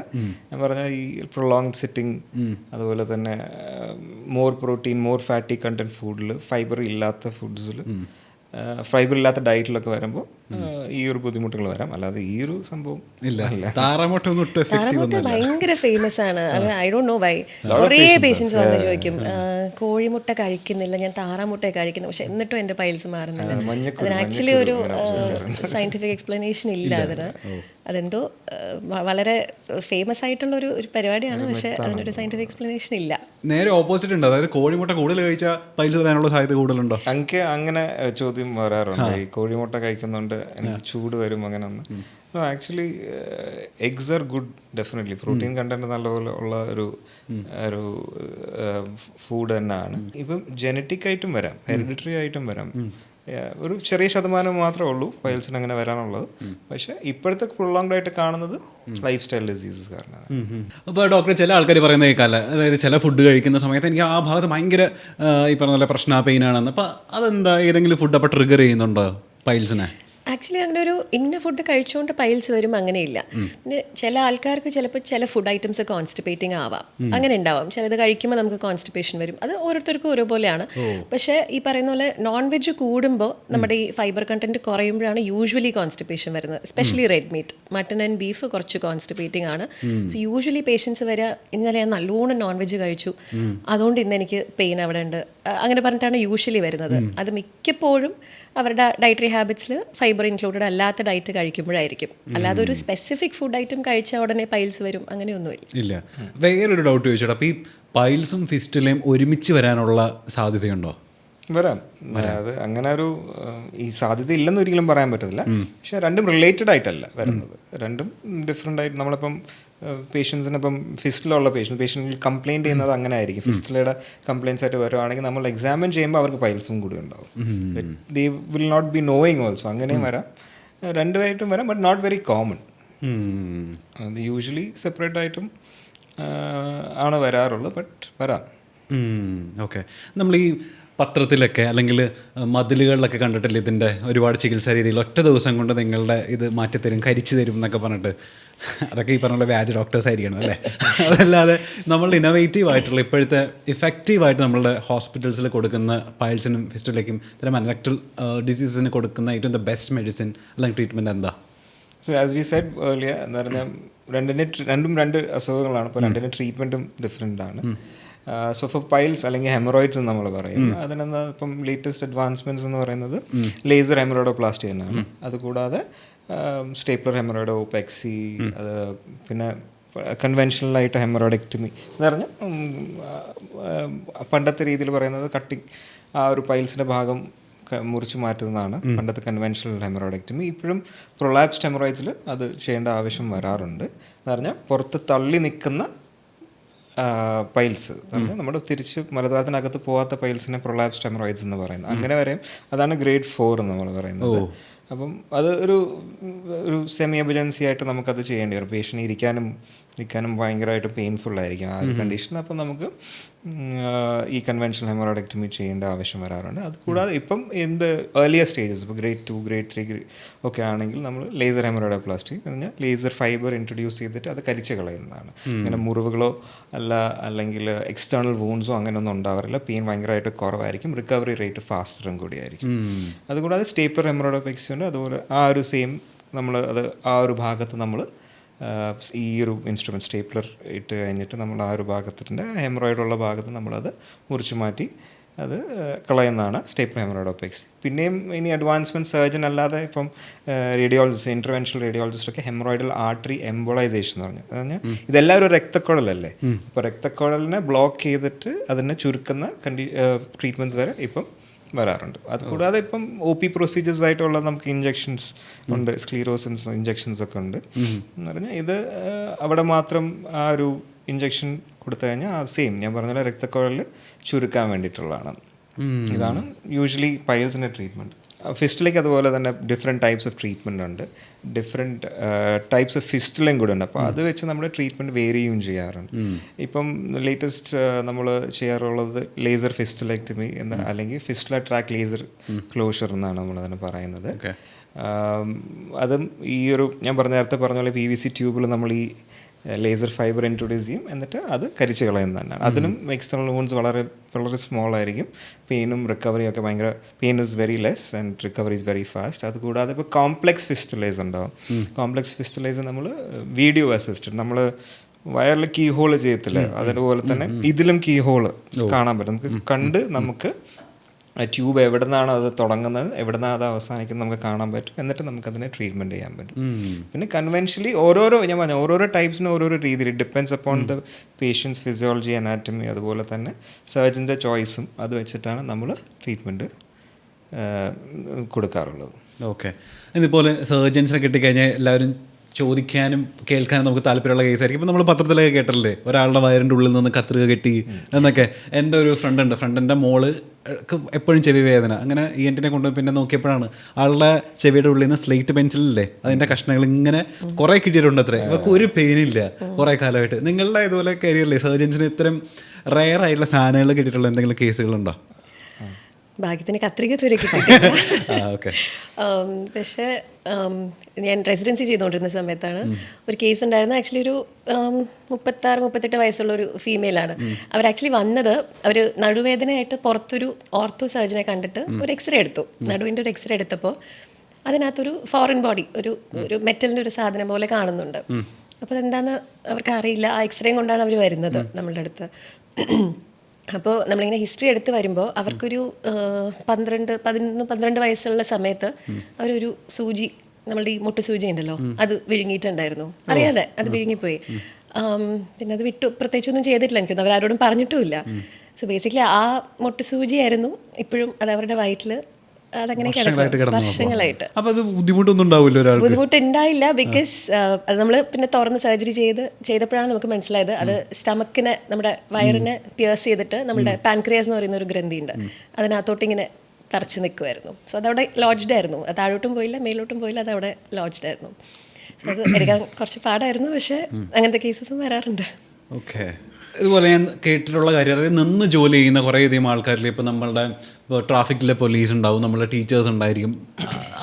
ഞാൻ പറഞ്ഞ ഈ പ്രൊലോങ്ഡ് സിറ്റിംഗ്, അതുപോലെ തന്നെ more protein more fatty content ഫുഡിൽ, ഫൈബർ ഇല്ലാത്ത ഫുഡ്സിൽ, ഫൈബർ ഇല്ലാത്ത ഡയറ്റിലൊക്കെ വരുമ്പോൾ ഈ ഒരു ബുദ്ധിമുട്ടുകൾ വരാം. അല്ലാതെ ഈ ഒരു സംഭവം ഇല്ല. താറാമുട്ട ഭയങ്കര ഫേമസ് ആണ്. അത് ഐ ഡോണ്ട് നോ വൈ. കുറേ പേഷ്യൻസ് വന്ന് ചോദിക്കും കോഴിമുട്ട കഴിക്കുന്നില്ല, ഞാൻ താറാമുട്ട കഴിക്കുന്നു, പക്ഷെ എന്നിട്ടും എൻ്റെ പൈൽസ് മാറുന്നില്ല. അതിന് ആക്ച്വലി ഒരു സയന്റിഫിക് എക്സ്പ്ലനേഷൻ ഇല്ല അതിന്. അതെന്തോ വളരെ ഫേമസ് ആയിട്ടുള്ള ഒരു പരിപാടിയാണ്, പക്ഷെ അതിനൊരു സയന്റിഫിക് എക്സ്പ്ലനേഷൻ ഇല്ല. നേരെ ഓപ്പോസിറ്റ് ഉണ്ട്. അതായത് കോഴിമുട്ട കൂടുതൽ കഴിച്ചാൽ പൈൽസ് വരാനുള്ള സാധ്യത കൂടുതലുണ്ടോ? എനിക്ക് അങ്ങനെ ചോദ്യം വരാറുണ്ട്. ഈ കോഴിമുട്ട കഴിക്കുന്നുണ്ട് എനിക്ക് ചൂട് വരും അങ്ങനെ ഒന്നും. Actually eggs are good, definitely protein content നല്ലപോലെ ഉള്ള ഒരു ഫുഡ് തന്നെയാണ്. ഇപ്പം ജനറ്റിക് ആയിട്ടും വരാം, ഹെറിഡിറ്ററി ആയിട്ടും വരാം. ഒരു ചെറിയ ശതമാനം മാത്രമേ ഉള്ളൂ പൈൽസിന് അങ്ങനെ വരാനുള്ളത്. പക്ഷേ ഇപ്പോഴത്തെ പ്രൊലോങ്ഡ് ആയിട്ട് കാണുന്നത് ലൈഫ് സ്റ്റൈൽ ഡിസീസസ് കാരണമാണ്. അപ്പോൾ ഡോക്ടർ, ചില ആൾക്കാർ പറയുന്ന കേൾക്കാല്ല, അതായത് ചില ഫുഡ് കഴിക്കുന്ന സമയത്ത് എനിക്ക് ആ ഭാഗത്ത് ഭയങ്കര ഈ പറഞ്ഞ പോലെ പ്രശ്ന പെയിനാണെന്ന്. അപ്പോൾ അതെന്താ, ഏതെങ്കിലും ഫുഡ് അപ്പോൾ ട്രിഗർ ചെയ്യുന്നുണ്ടോ പൈൽസിനെ? ആക്ച്വലി അങ്ങനെ ഒരു ഇന്ന ഫുഡ് കഴിച്ചുകൊണ്ട് പൈൽസ് വരും അങ്ങനെയില്ല. പിന്നെ ചില ആൾക്കാർക്ക് ചിലപ്പോൾ ചില ഫുഡ് ഐറ്റംസ് കോൺസ്റ്റിപ്പേറ്റിംഗ് ആവാം, അങ്ങനെ ഉണ്ടാവാം. ചിലത് കഴിക്കുമ്പോൾ നമുക്ക് കോൺസ്റ്റിപ്പേഷൻ വരും. അത് ഓരോരുത്തർക്കും ഓരോപോലെയാണ്. പക്ഷേ ഈ പറയുന്ന പോലെ നോൺ വെജ് കൂടുമ്പോൾ നമ്മുടെ ഈ ഫൈബർ കണ്ടന്റ് കുറയുമ്പോഴാണ് യൂഷ്വലി കോൺസ്റ്റിപ്പേഷൻ വരുന്നത്. Especially red meat, mutton and beef കുറച്ച് കോൺസ്റ്റിപ്പേറ്റിംഗ് ആണ്. സോ യൂഷ്വലി പേഷ്യൻസ് വരിക, ഇന്നലെ ഞാൻ നല്ലോണം നോൺ വെജ് കഴിച്ചു, അതുകൊണ്ട് ഇന്ന് എനിക്ക് പെയിൻ അവിടെ ഉണ്ട്, അങ്ങനെ പറഞ്ഞിട്ടാണ് യൂഷ്വലി വരുന്നത്. അത് മിക്കപ്പോഴും അവരുടെ ഡയറ്ററി ഹാബിറ്റ്സിൽ ഫൈബർ ഇൻക്ലൂഡഡ് അല്ലാത്ത ഡയറ്റ് കഴിക്കുമ്പോഴായിരിക്കും. അല്ലാതെ ഒരു സ്പെസിഫിക് ഫുഡ് ഐറ്റം കഴിച്ചാൽ ഉടനെ പൈൽസ് വരും അങ്ങനെയൊന്നുമില്ല. ഇല്ല. വേറൊരു ഡൗട്ട് ചോദിച്ചോട്ടെ, അപ്പോൾ ഈ പൈൽസും ഫിസ്റ്റുലയും ഒരുമിച്ച് വരാനുള്ള സാധ്യതയുണ്ടോ? വരാം. അത് അങ്ങനെ ഒരു ഈ സാധ്യത ഇല്ലെന്ന് ഒരിക്കലും പറയാൻ പറ്റത്തില്ല. പക്ഷെ രണ്ടും റിലേറ്റഡ് ആയിട്ടല്ല വരുന്നത്, രണ്ടും ഡിഫറെൻ്റ് ആയിട്ട്. നമ്മളിപ്പം പേഷ്യൻസിന് ഇപ്പം ഫിസ്റ്റിലുള്ള പേഷ്യൻറ്റിൽ കംപ്ലയിൻറ്റ് ചെയ്യുന്നത് അങ്ങനെ ആയിരിക്കും. ഫിസ്റ്റിലയുടെ കംപ്ലയിൻസ് ആയിട്ട് വരുവാണെങ്കിൽ നമ്മൾ എക്സാമിൻ ചെയ്യുമ്പോൾ അവർക്ക് പൈൽസും കൂടി ഉണ്ടാവും. They will not be knowing also. അങ്ങനെയും വരാം, രണ്ടുമായിട്ടും വരാം, ബട്ട് നോട്ട് വെരി കോമൺ. അത് യൂഷ്വലി സെപ്പറേറ്റ് ആയിട്ടും ആണ് വരാറുള്ളത്, ബട്ട് വരാം. ഓക്കെ. നമ്മൾ ഈ പത്രത്തിലൊക്കെ അല്ലെങ്കിൽ മതിലുകളിലൊക്കെ കണ്ടിട്ടില്ല ഇതിൻ്റെ ഒരുപാട് ചികിത്സാ രീതിയിൽ ഒറ്റ ദിവസം കൊണ്ട് നിങ്ങളുടെ ഇത് മാറ്റിത്തരും, കരിച്ചു തരും എന്നൊക്കെ പറഞ്ഞിട്ട്. അതൊക്കെ ഈ പറഞ്ഞ വ്യാജ ഡോക്ടേഴ്സ് ആയിരിക്കണം അല്ലേ? അതല്ലാതെ നമ്മൾ ഇന്നോവേറ്റീവ് ആയിട്ടുള്ള ഇപ്പോഴത്തെ ഇഫക്റ്റീവായിട്ട് നമ്മളുടെ ഹോസ്പിറ്റൽസിൽ കൊടുക്കുന്ന പൈൽസിനും ഫിസ്റ്റുലയ്ക്കും ഇത്തരം അനറക്ടൽ ഡിസീസസിന് കൊടുക്കുന്ന ഏറ്റവും ദ ബെസ്റ്റ് മെഡിസിൻ അല്ലെങ്കിൽ ട്രീറ്റ്മെൻറ്റ് എന്താ? So as we Z earlier, എന്ന് പറഞ്ഞാൽ രണ്ടും രണ്ട് അസുഖങ്ങളാണ്. അപ്പോൾ രണ്ടിൻ്റെ ട്രീറ്റ്മെൻറ്റും ഡിഫറെൻ്റ് ആണ്. സോ ഫോർ പൈൽസ് അല്ലെങ്കിൽ ഹെമറോയിഡ്സ് എന്ന് നമ്മൾ പറയും, അതിനെന്താ ഇപ്പം ലേറ്റസ്റ്റ് അഡ്വാൻസ്മെൻറ്റ്സ് എന്ന് പറയുന്നത് ലേസർ ഹെമറോയിഡോപ്ലാസ്റ്റി തന്നെയാണ്. അതുകൂടാതെ സ്റ്റേപ്ലർ ഹെമറോയിഡോപെക്സി, അത് പിന്നെ കൺവെൻഷണലായിട്ട് ഹെമറോയിഡക്ടമി എന്ന് പറഞ്ഞാൽ പണ്ടത്തെ രീതിയിൽ പറയുന്നത് കട്ടിങ്, ആ ഒരു പൈൽസിൻ്റെ ഭാഗം മുറിച്ച് മാറ്റുന്നതാണ് പണ്ടത്തെ കൺവെൻഷണൽ ഹെമറോയിഡക്ടമി. ഇപ്പോഴും പ്രൊലാപ്സ്ഡ് ഹെമറോയിഡ്സിൽ അത് ചെയ്യേണ്ട ആവശ്യം വരാറുണ്ട്. എന്ന് പറഞ്ഞാൽ പുറത്ത് തള്ളി നിൽക്കുന്ന പൈൽസ്, നമ്മുടെ തിരിച്ച് മലദ്വാരത്തിനകത്ത് പോകാത്ത പൈൽസിനെ പ്രൊലാപ്സ്ഡ് ഹെമറോയിഡ്സ് എന്ന് പറയുന്നത്. അങ്ങനെ വരെയും അതാണ് ഗ്രേഡ് 4 എന്ന് നമ്മൾ പറയുന്നത്. അപ്പം അത് ഒരു സെമി എമർജൻസി ആയിട്ട് നമുക്കത് ചെയ്യേണ്ടി വരും. പേഷ്യൻ്റ് ഇരിക്കാനും നിൽക്കാനും ഭയങ്കരമായിട്ട് പെയിൻഫുൾ ആയിരിക്കും ആ ഒരു കണ്ടീഷൻ. അപ്പം നമുക്ക് ഈ കൺവെൻഷണൽ ഹെമറോയിഡക്ടമി ചെയ്യേണ്ട ആവശ്യം വരാറുണ്ട്. അതുകൂടാതെ ഇപ്പം എന്ത് ഏർലിയർ സ്റ്റേജസ്, ഇപ്പോൾ ഗ്രേഡ് 2 ഗ്രേഡ് 3 ഒക്കെ ആണെങ്കിൽ നമ്മൾ ലേസർ ഹെമറോയിഡോപ്ലാസ്റ്റി എന്ന് പറഞ്ഞാൽ ലേസർ ഫൈബർ ഇൻട്രൊഡ്യൂസ് ചെയ്തിട്ട് അത് കരിച്ച് കളയുന്നതാണ്. അങ്ങനെ മുറിവുകളോ അല്ലെങ്കിൽ എക്സ്റ്റേണൽ വൂൺസോ അങ്ങനെയൊന്നും ഉണ്ടാവാറില്ല. പെയിൻ ഭയങ്കരമായിട്ട് കുറവായിരിക്കും, റിക്കവറി റേറ്റ് ഫാസ്റ്ററും കൂടിയായിരിക്കും. അതുകൂടാതെ സ്റ്റേപ്ലർ ഹെമറോയിഡോപെക്സി ഉണ്ട്. അതുപോലെ ആ ഒരു സെയിം നമ്മൾ അത് ആ ഒരു ഭാഗത്ത് നമ്മൾ ഈ ഒരു ഇൻസ്ട്രുമെൻറ്റ് സ്റ്റേപ്ലർ ഇട്ട് കഴിഞ്ഞിട്ട് നമ്മൾ ആ ഒരു ഭാഗത്തിൻ്റെ ഹെമറോയിഡുള്ള ഭാഗത്ത് നമ്മളത് മുറിച്ച് മാറ്റി അത് കളയുന്നതാണ് സ്റ്റേപ്ലർ ഹെമറോയിഡോപെക്സി. പിന്നെയും ഇനി അഡ്വാൻസ്മെൻറ്റ് സർജൻ അല്ലാതെ ഇപ്പം radiologist, interventional റേഡിയോളജിസ്റ്റൊക്കെ haemorrhoidal artery embolisation എന്ന് പറഞ്ഞു പറഞ്ഞാൽ ഇതെല്ലാം ഒരു രക്തക്കുഴലല്ലേ. അപ്പോൾ രക്തക്കുഴലിനെ ബ്ലോക്ക് ചെയ്തിട്ട് അതിനെ ചുരുക്കുന്ന ട്രീറ്റ്മെൻറ്റ്സ് വരെ ഇപ്പം വരാറുണ്ട്. അതുകൂടാതെ ഇപ്പം OP പ്രൊസീജിയേഴ്സ് ആയിട്ടുള്ള നമുക്ക് ഇഞ്ചെക്ഷൻസ് ഉണ്ട്, സ്ക്ലീറോസിൻസ് ഇഞ്ചെക്ഷൻസ് ഒക്കെ ഉണ്ട്. എന്ന് പറഞ്ഞാൽ ഇത് അവിടെ മാത്രം ആ ഒരു ഇഞ്ചെക്ഷൻ കൊടുത്തു കഴിഞ്ഞാൽ ആ സെയിം ഞാൻ പറഞ്ഞ രക്തക്കുഴലിൽ ചുരുക്കാൻ വേണ്ടിയിട്ടുള്ളതാണ്. ഇതാണ് യൂഷ്വലി പൈൽസിൻ്റെ ട്രീറ്റ്മെൻറ്റ്. ഫിസ്റ്റിലേക്ക് അതുപോലെ തന്നെ ഡിഫറെൻറ്റ് ടൈപ്സ് ഓഫ് ട്രീറ്റ്മെൻ്റ് ഉണ്ട്, ഡിഫറെൻറ്റ് ടൈപ്സ് ഓഫ് ഫിസ്റ്റിലും കൂടെ ഉണ്ട്. അപ്പോൾ അത് വെച്ച് നമ്മുടെ ട്രീറ്റ്മെൻറ്റ് വേരിയും ചെയ്യാറുണ്ട്. ഇപ്പം ലേറ്റസ്റ്റ് നമ്മൾ ചെയ്യാറുള്ളത് ലേസർ ഫിസ്റ്റുലെക്ടമി എന്ന്, അല്ലെങ്കിൽ ഫിസ്റ്റുല ട്രാക്ക് ലേസർ ക്ലോഷർ എന്നാണ് നമ്മളതിന് പറയുന്നത്. അതും ഈ ഒരു ഞാൻ നേരത്തെ പറഞ്ഞ പോലെ PVC ട്യൂബിൽ നമ്മൾ ഈ ലേസർ ഫൈബർ ഇൻട്രൊഡ്യൂസ് ചെയ്യും, എന്നിട്ട് അത് കരിച്ച് കളയുന്നത് തന്നെയാണ്. അതിനും എക്സ്റ്റേണൽ വൂൺസ് വളരെ വളരെ സ്മോൾ ആയിരിക്കും. പെയിനും റിക്കവറിയും ഒക്കെ ഭയങ്കര, pain is very less and recovery is very fast. അതുകൂടാതെ ഇപ്പോൾ കോംപ്ലെക്സ് ഫിസ്റ്റുലൈസ് ഉണ്ടാവും. കോംപ്ലെക്സ് ഫിസ്റ്റുലൈസ് നമ്മൾ വീഡിയോ അസിസ്റ്റഡ്, നമ്മൾ വയറിൽ കീ ഹോൾ ചെയ്യത്തില്ല, അതുപോലെ തന്നെ ഇതിലും കീ ഹോള് കാണാൻ പറ്റും. നമുക്ക് കണ്ട് നമുക്ക് ട്യൂബ് എവിടെ നിന്നാണ് അത് തുടങ്ങുന്നത്, എവിടെ നിന്നാണ് അത് അവസാനിക്കുന്നത് നമുക്ക് കാണാൻ പറ്റും. എന്നിട്ട് നമുക്കതിനെ ട്രീറ്റ്മെൻറ്റ് ചെയ്യാൻ പറ്റും. പിന്നെ കൺവെൻഷനലി ഞാൻ പറഞ്ഞ ഓരോരോ ടൈപ്സിന് ഓരോരോ രീതിയിൽ depends upon the patient's physiology, anatomy, അതുപോലെ തന്നെ സർജൻ്റെ ചോയ്സും അത് വെച്ചിട്ടാണ് നമ്മൾ ട്രീറ്റ്മെൻറ്റ് കൊടുക്കാറുള്ളത്. ഓക്കെ. ഇതുപോലെ സർജൻസിനെ കിട്ടിക്കഴിഞ്ഞാൽ എല്ലാവരും ചോദിക്കാനും കേൾക്കാനും നമുക്ക് താല്പര്യമുള്ള കേസായിരിക്കും. ഇപ്പോൾ നമ്മൾ പത്രത്തിലൊക്കെ കേട്ടില്ലേ, ഒരാളുടെ വയറിൻ്റെ ഉള്ളിൽ നിന്ന് കത്രിക കെട്ടി എന്നൊക്കെ. എൻ്റെ ഒരു ഫ്രണ്ടിൻ്റെ മോള് എപ്പോഴും ചെവി വേദന, അങ്ങനെ ENT കൊണ്ട് പിന്നെ നോക്കിയപ്പോഴാണ് ആളുടെ ചെവിയുടെ ഉള്ളിൽ നിന്ന് സ്ലേറ്റ് പെൻസിലില്ലേ അതിൻ്റെ കഷ്ണങ്ങൾ ഇങ്ങനെ കുറേ കിട്ടിയിട്ടുണ്ട്. അത്രേ ഇവർക്ക് ഒരു പെയിനില്ല കുറേ കാലമായിട്ട്. നിങ്ങളുടെ ഇതുപോലെ കരിയറില്ലേ സർജൻസിന് ഇത്തരം റെയർ ആയിട്ടുള്ള സാധനങ്ങൾ കിട്ടിയിട്ടുള്ള എന്തെങ്കിലും കേസുകളുണ്ടോ? ഭാഗ്യത്തിന് കത്രിക തുര കിട്ടിയിട്ടില്ല. ഓക്കെ. പക്ഷേ ഞാൻ റെസിഡൻസി ചെയ്തുകൊണ്ടിരുന്ന സമയത്താണ് ഒരു കേസ് ഉണ്ടായിരുന്നത്. ആക്ച്വലി ഒരു 36-38 വയസ്സുള്ള ഒരു ഫീമെയിലാണ്. അവർ ആക്ച്വലി വന്നത്, അവർ നടുവേദനയായിട്ട് പുറത്തൊരു ഓർത്തോ സർജനെ കണ്ടിട്ട് ഒരു എക്സ്റേ എടുത്തു. നടുവിൻ്റെ ഒരു എക്സ്റേ എടുത്തപ്പോൾ അതിനകത്തൊരു ഫോറിൻ ബോഡി, ഒരു മെറ്റലിൻ്റെ ഒരു സാധനം പോലെ കാണുന്നുണ്ട്. അപ്പോൾ അതെന്താണെന്ന് അവർക്ക് അറിയില്ല. ആ എക്സ്റേയും കൊണ്ടാണ് അവർ വരുന്നത് നമ്മളുടെ അടുത്ത്. അപ്പോൾ നമ്മളിങ്ങനെ ഹിസ്റ്ററി എടുത്ത് വരുമ്പോൾ അവർക്കൊരു 11-12 വയസ്സുള്ള സമയത്ത് അവരൊരു സൂചി, നമ്മളുടെ ഈ മുട്ടു സൂചി ഉണ്ടല്ലോ, അത് വിഴുങ്ങിയിട്ടുണ്ടായിരുന്നു. അറിയാതെ അത് വിഴുങ്ങിപ്പോയി. പിന്നെ അത് വിട്ടു, പ്രത്യേകിച്ചൊന്നും ചെയ്തിട്ടില്ല. എനിക്കൊന്നും അവരാരോടും പറഞ്ഞിട്ടുമില്ല. സോ ബേസിക്കലി ആ മുട്ടു സൂചിയായിരുന്നു ഇപ്പോഴും അത് അവരുടെ വയറ്റിൽ അതങ്ങനെ കിടക്കും വർഷങ്ങളായിട്ട്. അപ്പോൾ അത് ബുദ്ധിമുട്ടൊന്നും ഉണ്ടാവില്ല ഒരാൾക്ക്? ബുദ്ധിമുട്ടുണ്ടായില്ല, ബിക്കോസ് അത് നമ്മൾ പിന്നെ തുറന്ന് സർജറി ചെയ്തപ്പോഴാണ് നമുക്ക് മനസ്സിലായത് അത് സ്റ്റമക്കിനെ, നമ്മുടെ വയറിനെ പിയേഴ്സ് ചെയ്തിട്ട് നമ്മുടെ പാൻക്രിയാസ് എന്ന് പറയുന്ന ഒരു ഗ്രന്ഥി ഉണ്ട്, അതിനകത്തോട്ട് ഇങ്ങനെ തറച്ച് നിൽക്കുമായിരുന്നു. സോ അതവിടെ ലോഡ്ജ്ഡ് ആയിരുന്നു, അത് താഴോട്ടും പോയില്ല മേലോട്ടും പോയില്ല, അതവിടെ ലോഡ്ജ്ഡ് ആയിരുന്നു. സോ അത് എടുക്കാൻ കുറച്ച് പാടായിരുന്നു, പക്ഷേ അങ്ങനത്തെ കേസസും വരാറുണ്ട്. ഓക്കെ. ഇതുപോലെ ഞാൻ കേട്ടിട്ടുള്ള കാര്യം, അതായത് നിന്ന് ജോലി ചെയ്യുന്ന കുറേയധികം ആൾക്കാരിൽ ഇപ്പോൾ നമ്മളുടെ ട്രാഫിക്കിലെ പോലീസ് ഉണ്ടാവും, നമ്മളുടെ ടീച്ചേഴ്സ് ഉണ്ടായിരിക്കും,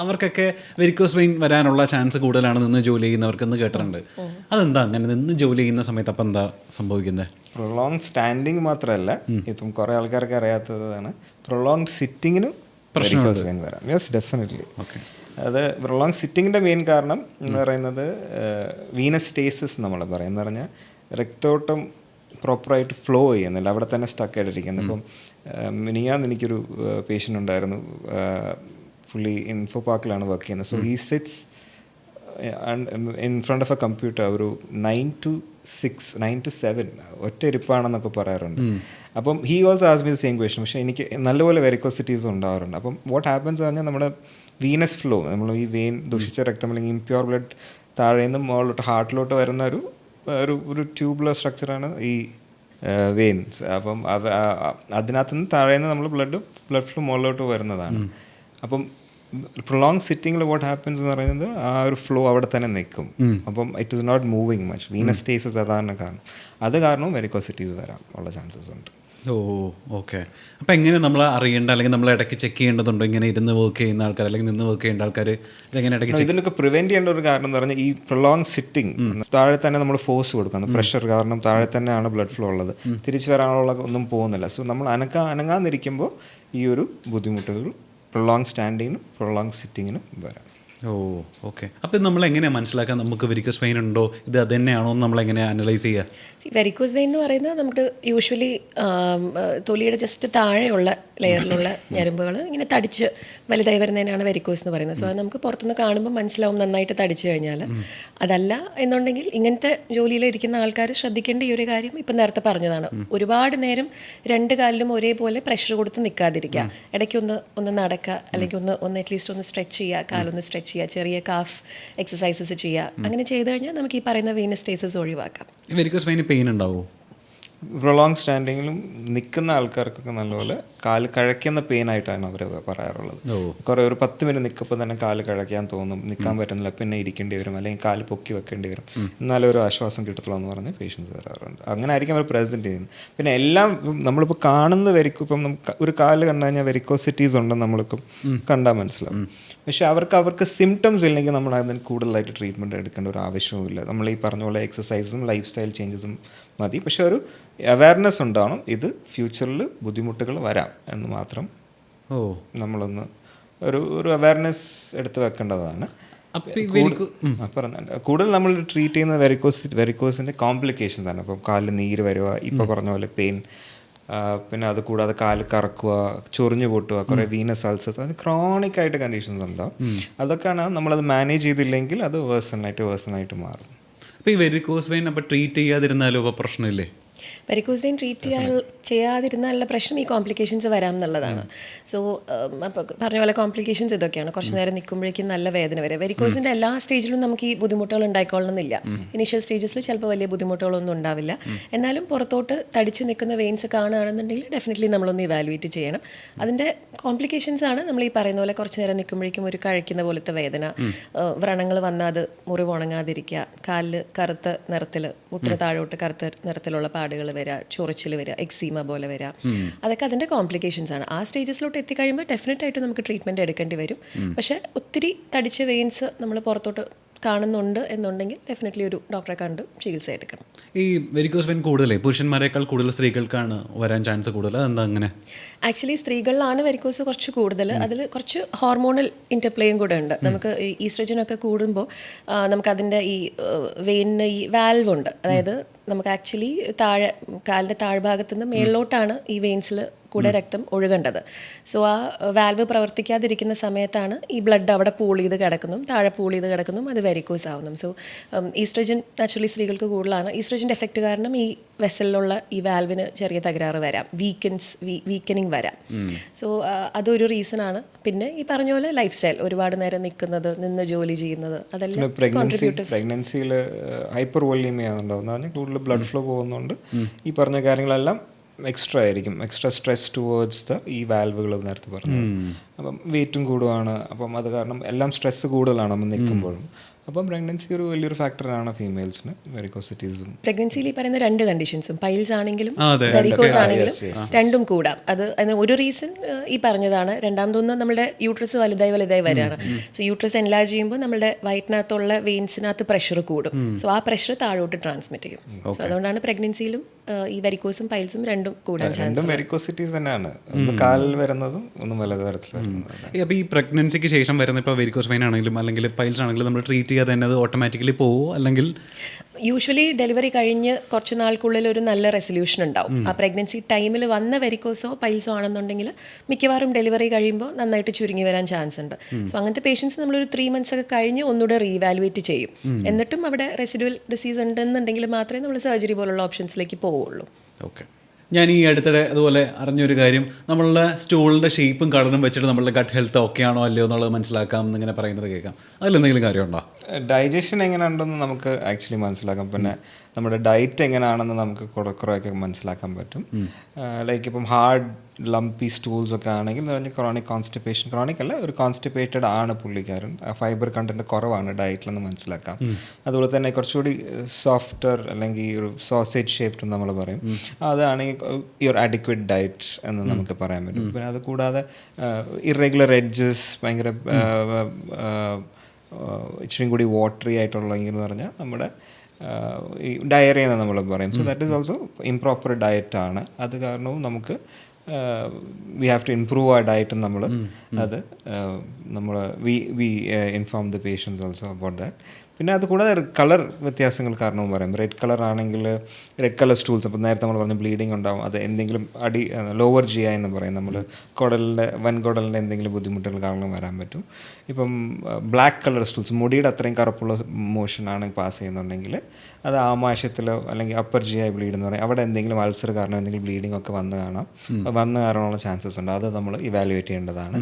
അവർക്കൊക്കെ വെരിക്കോസ് വെയിൻ വരാനുള്ള ചാൻസ് കൂടുതലാണ് നിന്ന് ജോലി ചെയ്യുന്നവർക്കെന്ന് കേട്ടിട്ടുണ്ട്. അതെന്താ അങ്ങനെ നിന്ന് ജോലി ചെയ്യുന്ന സമയത്ത് അപ്പം എന്താ സംഭവിക്കുന്നത്? പ്രൊലോങ് സ്റ്റാൻഡിങ് മാത്രമല്ല, ഇപ്പം കുറേ ആൾക്കാർക്ക് അറിയാത്തതാണ്, പ്രൊലോങ് സിറ്റിങ്ങിനും വെരിക്കോസ് വെയിൻ വരാം. Yes, definitely. ഓക്കെ. അത് പ്രൊലോങ് സിറ്റിങ്ങിൻ്റെ മെയിൻ കാരണം എന്ന് പറയുന്നത് വീനസ് സ്റ്റേസിസ് നമ്മൾ പറയും. എന്ന് പറഞ്ഞാൽ രക്തോട്ടം പ്രോപ്പറായിട്ട് ഫ്ലോ ചെയ്യുന്നില്ല, അവിടെ തന്നെ സ്റ്റക്ക് ആയിട്ടിരിക്കുന്നത്. ഇപ്പം മിനിയാന്ന് എനിക്കൊരു പേഷ്യൻ്റ് ഉണ്ടായിരുന്നു, പുള്ളി ഇൻഫോ പാർക്കിലാണ് വർക്ക് ചെയ്യുന്നത്. So he sits in front of a computer ഒരു 9 to 7 ഒറ്റ ഇരിപ്പാണെന്നൊക്കെ പറയാറുണ്ട്. അപ്പം ഹീ ഓൾസോ ആസ് മീ ദ സെയിം ക്വസ്റ്റൻ. പക്ഷേ എനിക്ക് നല്ലപോലെ വെരിക്കോസിറ്റീസ് ഉണ്ടാവാറുണ്ട്. അപ്പം വാട്ട് ഹാപ്പൻസ് പറഞ്ഞാൽ നമ്മുടെ വീനസ് ഫ്ലോ, നമ്മൾ ഈ വെയിൻ ദുഷിച്ച രക്തം അല്ലെങ്കിൽ ഇംപ്യൂർ ബ്ലഡ് താഴെ നിന്ന് മുകളിലോട്ട് ഹാർട്ടിലോട്ട് വരുന്ന ഒരു ട്യൂബുലർ സ്ട്രക്ചറാണ് ഈ വെയിൻസ്. അപ്പം അതിനകത്ത് നിന്ന് താഴെ നിന്ന് നമ്മൾ ബ്ലഡ് ഫ്ലോ മുകളിലോട്ട് വരുന്നതാണ്. അപ്പം പ്രൊലോങ് സിറ്റിങ്ങിൽ വാട്ട് ഹാപ്പൻസ് എന്ന് പറയുന്നത് ആ ഒരു ഫ്ലോ അവിടെ തന്നെ നിൽക്കും. അപ്പം it is not moving much. Venous stasis അതാണ് കാരണം. അത് കാരണവും വെരിക്കോസിറ്റീസ് വരാൻ ഉള്ള ചാൻസസ് ഉണ്ട്. Oh, okay. അപ്പോൾ എങ്ങനെ നമ്മൾ അറിയേണ്ട, അല്ലെങ്കിൽ നമ്മൾ ഇടയ്ക്ക് ചെക്ക് ചെയ്യേണ്ടതുണ്ടോ ഇങ്ങനെ ഇരുന്ന് വർക്ക് ചെയ്യുന്ന ആൾക്കാർ അല്ലെങ്കിൽ നിന്ന് വർക്ക് ചെയ്യേണ്ട ആൾക്കാർ? ഇതെങ്ങനെ ഇടയ്ക്ക് ഇതിനൊക്കെ പ്രിവെൻറ്റ് ചെയ്യേണ്ട ഒരു കാരണം എന്ന് പറഞ്ഞാൽ ഈ പ്രൊലോങ് സിറ്റിംഗ്, താഴെ തന്നെ നമ്മൾ ഫോഴ്സ് കൊടുക്കുന്നു, പ്രഷർ കാരണം താഴെ തന്നെയാണ് ബ്ലഡ് ഫ്ലോ ഉള്ളത്, തിരിച്ചു വരാനുള്ള ഒന്നും പോകുന്നില്ല. സോ നമ്മൾ അനങ്ങാതിരിക്കുമ്പോൾ ഈ ഒരു ബുദ്ധിമുട്ടുകൾ പ്രൊലോങ് സ്റ്റാൻഡിങ്ങിനും പ്രൊലോങ് സിറ്റിങ്ങിനും വരാം. ഓ, ഓക്കെ. അപ്പോൾ നമ്മൾ എങ്ങനെയാണ് മനസ്സിലാക്കാൻ നമുക്ക് വെരിക്കോസ് വെയിൻ ഉണ്ടോ, ഇത് അത് തന്നെയാണോ എന്ന് നമ്മളെങ്ങനെ അനലൈസ് ചെയ്യുക? വെരിക്കോസ് വെയിൻ എന്ന് പറയുന്നത് നമുക്ക് യൂഷ്വലി തൊലിയുടെ ജസ്റ്റ് താഴെയുള്ള ലെയറിലുള്ള ഞരമ്പുകൾ ഇങ്ങനെ തടിച്ച് വലുതായി വരുന്നതിനാണ് വെരിക്കോസ് എന്ന് പറയുന്നത്. സോ അത് നമുക്ക് പുറത്തുനിന്ന് കാണുമ്പോൾ മനസ്സിലാവും നന്നായിട്ട് തടിച്ചു കഴിഞ്ഞാൽ. അതല്ല എന്നുണ്ടെങ്കിൽ ഇങ്ങനത്തെ ജോലിയിലിരിക്കുന്ന ആൾക്കാർ ശ്രദ്ധിക്കേണ്ട ഈ ഒരു കാര്യം ഇപ്പം നേരത്തെ പറഞ്ഞതാണ്, ഒരുപാട് നേരം രണ്ട് കാലിലും ഒരേപോലെ പ്രഷർ കൊടുത്ത് നിൽക്കാതിരിക്കുക, ഇടയ്ക്കൊന്ന് നടക്കുക, അല്ലെങ്കിൽ ഒന്ന് അറ്റ്ലീസ്റ്റ് ഒന്ന് സ്ട്രെച്ച് ചെയ്യുക, കാലൊന്ന് സ്ട്രെച്ച് ചെയ്യുക, ചെറിയ കാഫ് എക്സസൈസസ് ചെയ്യുക. അങ്ങനെ ചെയ്ത് കഴിഞ്ഞാൽ നമുക്ക് ഈ പറയുന്ന വീനസ് സ്റ്റേസസ് ഒഴിവാക്കാം. വെരിക്കോസ് വെയിൻ പെയിൻ ഉണ്ടാവുമോ? പ്രൊലോങ് സ്റ്റാൻഡിങ്ങിലും നിൽക്കുന്ന ആൾക്കാർക്കൊക്കെ നല്ലപോലെ കാല് കഴയ്ക്കുന്ന പെയിൻ ആയിട്ടാണ് അവർ പറയാറുള്ളത്. കുറേ ഒരു 10 മിനിറ്റ് നിൽക്കുമ്പോൾ തന്നെ കാല് കഴയ്ക്കാൻ തോന്നും, നിൽക്കാൻ പറ്റുന്നില്ല, പിന്നെ ഇരിക്കേണ്ടി വരും, അല്ലെങ്കിൽ കാല് പൊക്കി വെക്കേണ്ടി വരും, എന്നാലും ഒരു ആശ്വാസം കിട്ടത്തുള്ളൂ എന്ന് പറഞ്ഞ് പേഷ്യൻസ് വരാറുണ്ട്. അങ്ങനെ ആയിരിക്കും അവർ പ്രസൻറ്റ് ചെയ്യുന്നത്. പിന്നെ എല്ലാം നമ്മളിപ്പോൾ കാണുന്ന ഇപ്പം നമുക്ക് ഒരു കാല് കണ്ടു കഴിഞ്ഞാൽ വെരിക്കോസിറ്റീസ് ഉണ്ടെന്ന് നമ്മളിപ്പം കണ്ടാൽ മനസ്സിലാവും. പക്ഷേ അവർക്ക് സിംറ്റംസ് ഇല്ലെങ്കിൽ നമ്മൾ അതിന് കൂടുതലായിട്ട് ട്രീറ്റ്മെൻറ്റ് എടുക്കേണ്ട ഒരു ആവശ്യവുമില്ല. നമ്മൾ ഈ പറഞ്ഞ പോലെ എക്സസൈസും ലൈഫ് സ്റ്റൈൽ ചേഞ്ചസും മതി. പക്ഷെ ഒരു അവയർനെസ് ഉണ്ടാവണം, ഇത് ഫ്യൂച്ചറിൽ ബുദ്ധിമുട്ടുകൾ വരാം എന്ന് മാത്രം നമ്മളൊന്ന് ഒരു അവയർനെസ് എടുത്ത് വെക്കേണ്ടതാണ്. കൂടുതൽ നമ്മൾ ട്രീറ്റ് ചെയ്യുന്ന വെരിക്കോസിൻ്റെ കോംപ്ലിക്കേഷൻസ് ആണ്. അപ്പം കാലിൽ നീര് വരിക, ഇപ്പോൾ പറഞ്ഞ പോലെ പെയിൻ, പിന്നെ അത് കൂടാതെ കാല് കറക്കുക, ചൊറിഞ്ഞു പൊട്ടുക, കുറേ വീനസ് അൾസേഴ്സ്, അത് ക്രോണിക് ആയിട്ട് കണ്ടീഷൻസ് ഉണ്ടാവും. അതൊക്കെയാണ് നമ്മളത് മാനേജ് ചെയ്തില്ലെങ്കിൽ അത് വേഴ്സണായിട്ട് മാറും. അപ്പോൾ ഈ വെരിക്കോസ് വെയിൻ അപ്പോൾ ട്രീറ്റ് ചെയ്യാതിരുന്നാലും അപ്പോൾ പ്രശ്നമില്ലേ? വെരിക്കോസ് വെയിൻ ട്രീറ്റ് ചെയ്യാതിരുന്നാലുള്ള പ്രശ്നം ഈ കോംപ്ലിക്കേഷൻസ് വരാം എന്നുള്ളതാണ്. സോ അപ്പോൾ പറഞ്ഞ പോലെ കോംപ്ലിക്കേഷൻസ് ഇതൊക്കെയാണ്. കുറച്ച് നേരം നിൽക്കുമ്പോഴേക്കും നല്ല വേദന വരും. വെരിക്കോസിൻ്റെ എല്ലാ സ്റ്റേജിലും നമുക്ക് ഈ ബുദ്ധിമുട്ടുകൾ ഉണ്ടായിക്കൊള്ളണമെന്നില്ല. ഇനീഷ്യൽ സ്റ്റേജസിൽ ചിലപ്പോൾ വലിയ ബുദ്ധിമുട്ടുകളൊന്നും ഉണ്ടാവില്ല. എന്നാലും പുറത്തോട്ട് തടിച്ച് നിൽക്കുന്ന വെയിൻസ് കാണുകയാണെന്നുണ്ടെങ്കിൽ ഡെഫിനറ്റ്ലി നമ്മളൊന്ന് ഇവാലുവേറ്റ് ചെയ്യണം. അതിൻ്റെ കോംപ്ലിക്കേഷൻസ് ആണ് നമ്മൾ ഈ പറയുന്ന പോലെ കുറച്ച് നേരം നിൽക്കുമ്പോഴേക്കും ഒരു കഴിക്കുന്ന പോലത്തെ വേദന, വ്രണങ്ങൾ വന്നാൽ അത് മുറിവ് ഉണങ്ങാതിരിക്കുക, കാലിൽ കറുത്ത നിറത്തിൽ മുട്ടിന് താഴോട്ട് കറുത്ത നിറത്തിലുള്ള പാടുകൾ വരിക, ചൊറിച്ചിൽ വരിക, എക്സീമ പോലെ വരിക, അതൊക്കെ അതിൻ്റെ കോംപ്ലിക്കേഷൻസ് ആണ്. ആ സ്റ്റേജസിലോട്ട് എത്തിക്കഴിയുമ്പോൾ ഡെഫിനറ്റ് ആയിട്ട് നമുക്ക് ട്രീറ്റ്മെൻറ്റ് എടുക്കേണ്ടി വരും. പക്ഷേ ഒത്തിരി തടിച്ച വെയിൻസ് നമ്മൾ പുറത്തോട്ട് കാണുന്നുണ്ട് എന്നുണ്ടെങ്കിൽ ഡെഫിനറ്റ്ലി ഒരു ഡോക്ടറെ കണ്ട് ചികിത്സ എടുക്കണം. ഈ വെരിക്കോസ് വെയിൻ കൂടുതലേ പുരുഷന്മാരെക്കാൾ കൂടുതൽ സ്ത്രീകൾക്കാണ് വരാൻ ചാൻസ് കൂടുതൽ, അതെന്താ അങ്ങനെ? ആക്ച്വലി സ്ത്രീകളിലാണ് വെരിക്കോസ് കുറച്ച് കൂടുതൽ. അതിൽ കുറച്ച് ഹോർമോണൽ ഇൻ്റർപ്ലേയും കൂടെ ഉണ്ട്. നമുക്ക് ഈ ഈസ്ട്രജൻ ഒക്കെ കൂടുമ്പോൾ നമുക്കതിൻ്റെ ഈ വെയിനിന് ഈ വാൽവ് ഉണ്ട്. അതായത് നമുക്ക് ആക്ച്വലി കാലിൻ്റെ താഴ്ഭാഗത്തു നിന്ന് മേളിലോട്ടാണ് ഈ വെയിൻസിൽ കൂടെ രക്തം ഒഴുകേണ്ടത്. സോ ആ വാൽവ് പ്രവർത്തിക്കാതിരിക്കുന്ന സമയത്താണ് ഈ ബ്ലഡ് അവിടെ പൂൾ ചെയ്ത് കിടക്കുന്നു, താഴെ പൂൾ ചെയ്ത് കിടക്കുന്നു, അത് വെരിക്കോസ് ആവുന്നു. സോ ഈസ്ട്രജൻ നാച്ചുറലി സ്ത്രീകൾക്ക് കൂടുതലാണ്. ഈസ്ട്രജൻ്റെ എഫക്റ്റ് കാരണം ഈ വെസലിലുള്ള ഈ വാൽവിന് ചെറിയ തകരാറ് വരാം, വീക്കനിങ് വരാം. സോ അതൊരു റീസണാണ്. പിന്നെ ഈ പറഞ്ഞ പോലെ ലൈഫ് സ്റ്റൈൽ, ഒരുപാട് നേരം നിൽക്കുന്നത്, നിന്ന് ജോലി ചെയ്യുന്നത്, അതെല്ലാം പ്രഗ്നൻസിയിൽ ഹൈപ്പർ വോളിയമി ആണുണ്ടാവുന്നത്. കൂടുതൽ ബ്ലഡ് ഫ്ലോ പോകുന്നുണ്ട്. ഈ പറഞ്ഞ കാര്യങ്ങളെല്ലാം എക്സ്ട്രാ ആയിരിക്കും, എക്സ്ട്രാ സ്ട്രെസ് ടുവേർഡ്സ് ഈ വാൽവുകൾ നേരത്തെ പറഞ്ഞു. അപ്പം വെയിറ്റും കൂടുവാണ്. അപ്പം അത് കാരണം എല്ലാം സ്ട്രെസ് കൂടുതലാണ് നമ്മൾ നിൽക്കുമ്പോഴും. അപ്പം പ്രഗ്നൻസി ഒരു വലിയൊരു ഫാക്ടറാണ് ഫീമെയിൽസിന് വെരിക്കോസിറ്റീസും. പ്രഗ്നൻസിയിൽ ഈ പറയുന്ന രണ്ട് കണ്ടീഷൻസും, പൈൽസ് ആണെങ്കിലും വെരിക്കോസ് ആണെങ്കിലും രണ്ടും കൂടാം. അതിന് ഒരു റീസൺ ഈ പറഞ്ഞതാണ്. രണ്ടാമതൊന്ന് നമ്മുടെ യൂട്രസ് വലുതായി വരികയാണ്. സോ യൂട്രസ് എൻലാർജ് ചെയ്യുമ്പോൾ നമ്മുടെ വയറ്റിനകത്തുള്ള വെയിൻസിനകത്ത് പ്രഷർ കൂടും. സോ ആ പ്രഷർ താഴോട്ട് ട്രാൻസ്മിറ്റ് ചെയ്യും. സോ അതുകൊണ്ടാണ് പ്രഗ്നൻസിയിലും ഈ വെരിക്കോസും പൈൽസും രണ്ടും കൂടാൻ ചാൻസ്. രണ്ടും വെരിക്കോസിറ്റീസ് തന്നെയാണ്, ഒന്ന് കാലിൽ വരുന്നതും ഒന്ന് വലതുതരത്തിൽ വരുന്നതും. അപ്പോൾ ഈ പ്രഗ്നൻസിക്ക് ശേഷം വരുന്ന ഇപ്പോൾ വെരിക്കോസ് വെയിൻ ആണെങ്കിലും അല്ലെങ്കിൽ പൈൽസ് ആണെങ്കിലും നമ്മൾ ട്രീറ്റ് ചെയ്യാതെ തന്നെ അത് ഓട്ടോമാറ്റിക്കലി പോവോ? അല്ലെങ്കിൽ യൂഷ്വലി ഡെലിവറി കഴിഞ്ഞ് കുറച്ച് നാൾക്കുള്ളിൽ ഒരു നല്ല റെസൊല്യൂഷൻ ഉണ്ടാവും. ആ പ്രഗ്നൻസി ടൈമിൽ വന്ന വെരിക്കോസോ പൈൽസോ ആണെന്നുണ്ടെങ്കിൽ മിക്കവാറും ഡെലിവറി കഴിയുമ്പോൾ നന്നായിട്ട് ചുരുങ്ങി വരാൻ ചാൻസ് ഉണ്ട്. സോ അങ്ങനത്തെ പേഷ്യൻസ് നമ്മളൊരു 3 months ഒക്കെ കഴിഞ്ഞ് ഒന്നുകൂടെ റീവാലുവേറ്റ് ചെയ്യും. എന്നിട്ടും അവിടെ റെസിഡുവൽ ഡിസീസ് ഉണ്ടെന്നുണ്ടെങ്കിൽ മാത്രമേ നമ്മൾ സർജറി പോലുള്ള ഓപ്ഷൻസിലേക്ക് പോവുള്ളൂ. ഓക്കെ. ഞാൻ ഈ അടുത്തിടെ അതുപോലെ അറിഞ്ഞൊരു കാര്യം, നമ്മളുടെ സ്റ്റൂളിൻ്റെ ഷേപ്പും കളറും വെച്ചിട്ട് നമ്മളുടെ ഗട്ട് ഹെൽത്ത് ഓക്കെ ആണോ അല്ലയോ എന്നുള്ളത് മനസ്സിലാക്കാം എന്നിങ്ങനെ പറയുന്നത് കേൾക്കാം. അതിലെന്തെങ്കിലും കാര്യമുണ്ടോ? ഡൈജഷൻ എങ്ങനെയുണ്ടെന്ന് നമുക്ക് ആക്ച്വലി മനസ്സിലാക്കാം. പിന്നെ നമ്മുടെ ഡയറ്റ് എങ്ങനെയാണെന്ന് നമുക്ക് കുറേയൊക്കെ മനസ്സിലാക്കാൻ പറ്റും. ലൈക്ക് ഇപ്പം ഹാർഡ് ലംപി സ്റ്റൂൾസ് ഒക്കെ ആണെങ്കിൽ എന്ന് പറഞ്ഞാൽ ക്രോണിക് കോൺസ്റ്റിപ്പേഷൻ, ക്രോണിക് അല്ല, ഒരു കോൺസ്റ്റിപ്പേറ്റഡ് ആണ് പുള്ളിക്കാരൻ, ഫൈബർ കണ്ടന്റ് കുറവാണ് ഡയറ്റിലെന്ന് മനസ്സിലാക്കാം. അതുപോലെ തന്നെ കുറച്ചുകൂടി സോഫ്റ്റർ അല്ലെങ്കിൽ ഒരു സോസേജ് ഷേപ്ഡ് നമ്മൾ പറയും, അതാണെങ്കിൽ യുവർ അഡിക്വേറ്റ് ഡയറ്റ് എന്ന് നമുക്ക് പറയാൻ പറ്റും. പിന്നെ അത് കൂടാതെ ഇറെഗുലർ എഡ്ജസ്, ഭയങ്കര ഇച്ചിരി കൂടി വാട്ടറി ആയിട്ടുള്ളതെങ്കിൽ എന്ന് പറഞ്ഞാൽ നമ്മുടെ ഈ ഡയറിയ എന്ന് നമ്മൾ പറയും. So that is also improper ഡയറ്റാണ്. അത് കാരണവും നമുക്ക് വി ഹാവ് ടു ഇംപ്രൂവ് ആ ഡയറ്റ്. നമ്മൾ അത് നമ്മൾ we inform the patients also about that. പിന്നെ അത് കൂടാതെ കളർ വ്യത്യാസങ്ങൾ കാരണവും പറയാം. റെഡ് കളർ ആണെങ്കിൽ റെഡ് കളർ സ്റ്റൂൾസ്, അപ്പോൾ നേരത്തെ നമ്മൾ പറഞ്ഞ ബ്ലീഡിങ് ഉണ്ടാവും, അത് എന്തെങ്കിലും ലോവർ ജി ഐ എന്ന് പറയും, നമ്മൾ വൻകുടലിൻ്റെ എന്തെങ്കിലും ബുദ്ധിമുട്ടുകൾ കാരണം വരാൻ പറ്റും. ഇപ്പം ബ്ലാക്ക് കളർ സ്റ്റൂൾസ്, മുടിയുടെ അത്രയും കറുപ്പുള്ള മോഷനാണ് പാസ് ചെയ്യുന്നുണ്ടെങ്കിൽ അത് ആമാശയത്തിലോ അല്ലെങ്കിൽ അപ്പർ ജി ഐ ബ്ലീഡ് എന്ന് പറയും, അവിടെ എന്തെങ്കിലും അൾസർ കാരണം എന്തെങ്കിലും ബ്ലീഡിംഗ് ഒക്കെ വന്നു കാരണമുള്ള ചാൻസസ് ഉണ്ട്. അത് നമ്മൾ ഇവാലുവേറ്റ് ചെയ്യേണ്ടതാണ്.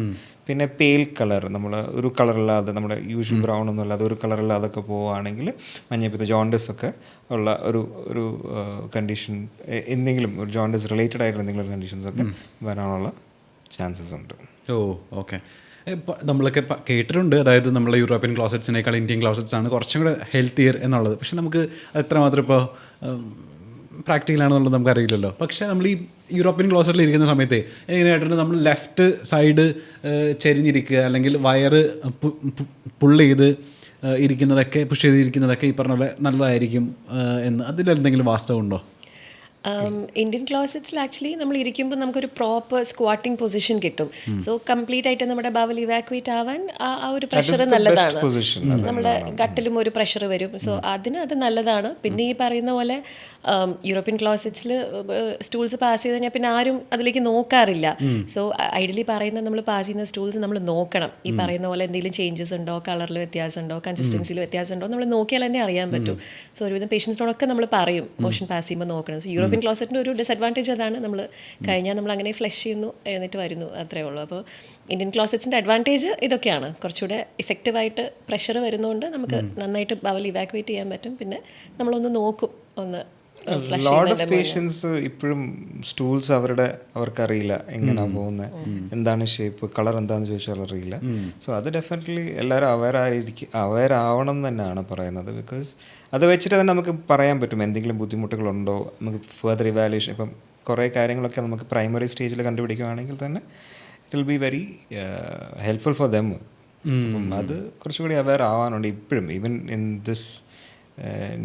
പിന്നെ പെയിൽ കളർ, നമ്മൾ ഒരു കളറില്ലാതെ, നമ്മുടെ യൂഷ്വൽ ബ്രൗൺ ഒന്നും അല്ലാതെ ഒരു കളറില്ലാതൊക്കെ പോവുകയാണെങ്കിൽ മഞ്ഞപ്പിത്ത, ജോണ്ടിസ് ഒക്കെ ഉള്ള ഒരു കണ്ടീഷൻ, എന്തെങ്കിലും ഒരു ജോണ്ടിസ് റിലേറ്റഡ് ആയിട്ടുള്ള എന്തെങ്കിലും കണ്ടീഷൻസ് ഒക്കെ വരാനുള്ള ചാൻസസ് ഉണ്ട്. Oh okay. നമ്മളൊക്കെ കേട്ടിട്ടുണ്ട്, അതായത് നമ്മളെ യൂറോപ്യൻ ക്ലോസറ്റ്സിനേക്കാൾ ഇന്ത്യൻ ക്ലോസറ്റ്സ് ആണ് കുറച്ചും കൂടെ ഹെൽത്തിയർ എന്നുള്ളത്. പക്ഷെ നമുക്ക് എത്രമാത്രം ഇപ്പോൾ പ്രാക്ടിക്കലാണെന്നുള്ളത് നമുക്കറിയില്ലല്ലോ. പക്ഷേ നമ്മൾ ഈ യൂറോപ്യൻ ക്ലോസറ്റിൽ ഇരിക്കുന്ന സമയത്ത് എങ്ങനെയായിട്ടുണ്ട്, നമ്മൾ ലെഫ്റ്റ് സൈഡ് ചെരിഞ്ഞിരിക്കുക അല്ലെങ്കിൽ വയറ് പുള്ള് ചെയ്ത് ഇരിക്കുന്നതൊക്കെ, പുഷ് ചെയ്തിരിക്കുന്നതൊക്കെ ഈ പറഞ്ഞ പോലെ നല്ലതായിരിക്കും എന്ന്, അതിലെന്തെങ്കിലും വാസ്തവമുണ്ടോ? ഇന്ത്യൻ ക്ലോസറ്റ്സിൽ ആക്ച്വലി നമ്മൾ ഇരിക്കുമ്പോൾ നമുക്കൊരു പ്രോപ്പർ സ്ക്വാട്ടിംഗ് പൊസിഷൻ കിട്ടും. സോ കംപ്ലീറ്റ് ആയിട്ട് നമ്മുടെ ബവൽ ഇവാക്യുവേറ്റ് ആവാൻ ആ ഒരു പ്രഷർ നല്ലതാണ്. നമ്മുടെ ഗട്ടിലും ഒരു പ്രഷർ വരും. സോ അത് നല്ലതാണ്. പിന്നെ ഈ പറയുന്ന പോലെ യൂറോപ്യൻ ക്ലോസറ്റ്സിൽ സ്റ്റൂൾസ് പാസ് ചെയ്ത് കഴിഞ്ഞാൽ പിന്നെ ആരും അതിലേക്ക് നോക്കാറില്ല. സോ ഐഡിയലി പറയുന്നത് നമ്മൾ പാസ് ചെയ്യുന്ന സ്റ്റൂൾസ് നമ്മൾ നോക്കണം. ഈ പറയുന്ന പോലെ എന്തെങ്കിലും ചേഞ്ചസ് ഉണ്ടോ, കളറിൽ വ്യത്യാസം ഉണ്ടോ, കൺസിസ്റ്റൻസിയിൽ വ്യത്യാസം ഉണ്ടോ, നമ്മൾ നോക്കിയാൽ തന്നെ അറിയാൻ പറ്റും. സോ ഒരുവിധം പേഷ്യൻസിനോടൊക്കെ നമ്മൾ പറയും മോഷൻ പാസ് ചെയ്യുമ്പോൾ നോക്കണം. സോ യൂറോപ്യൻ ക്ലോസറ്റിൻ്റെ ഒരു ഡിസഡ്വാൻറ്റേജ് അതാണ്, നമ്മൾ കഴിഞ്ഞാൽ നമ്മൾ അങ്ങനെ ഫ്ലഷ് ചെയ്യുന്നു, എഴുന്നേറ്റ് വരുന്നു, അത്രേ ഉള്ളൂ. അപ്പോൾ ഇന്ത്യൻ ക്ലോസറ്റ്സിൻ്റെ അഡ്വാൻറ്റേജ് ഇതൊക്കെയാണ്. കുറച്ചുകൂടെ ഇഫക്റ്റീവായിട്ട് പ്രഷർ വരുന്നതുകൊണ്ട് നമുക്ക് നന്നായിട്ട് ബവൽ ഇവാക്യുവേറ്റ് ചെയ്യാൻ പറ്റും. പിന്നെ നമ്മളൊന്ന് നോക്കും, ഒന്ന് ലോട്ട് ഓഫ് പേഷ്യൻസ് ഇപ്പോഴും സ്റ്റൂൾസ് അവർക്കറിയില്ല എങ്ങനെയാണ് പോകുന്നത്, എന്താണ് ഷേപ്പ്, കളർ എന്താണെന്ന് ചോദിച്ചാൽ അറിയില്ല. സോ അത് ഡെഫിനറ്റ്ലി എല്ലാവരും അവെയർ ആവണം എന്ന് തന്നെയാണ് പറയുന്നത്. ബിക്കോസ് അത് വെച്ചിട്ട് തന്നെ നമുക്ക് പറയാൻ പറ്റും എന്തെങ്കിലും ബുദ്ധിമുട്ടുകളുണ്ടോ, നമുക്ക് ഫർദർ ഇവാലുവേഷൻ. ഇപ്പം കുറേ കാര്യങ്ങളൊക്കെ നമുക്ക് പ്രൈമറി സ്റ്റേജിൽ കണ്ടുപിടിക്കുകയാണെങ്കിൽ തന്നെ it will be very helpful for them അപ്പം അത് കുറച്ചുകൂടി അവെയർ ആവാനുണ്ട് ഇപ്പോഴും. Even in this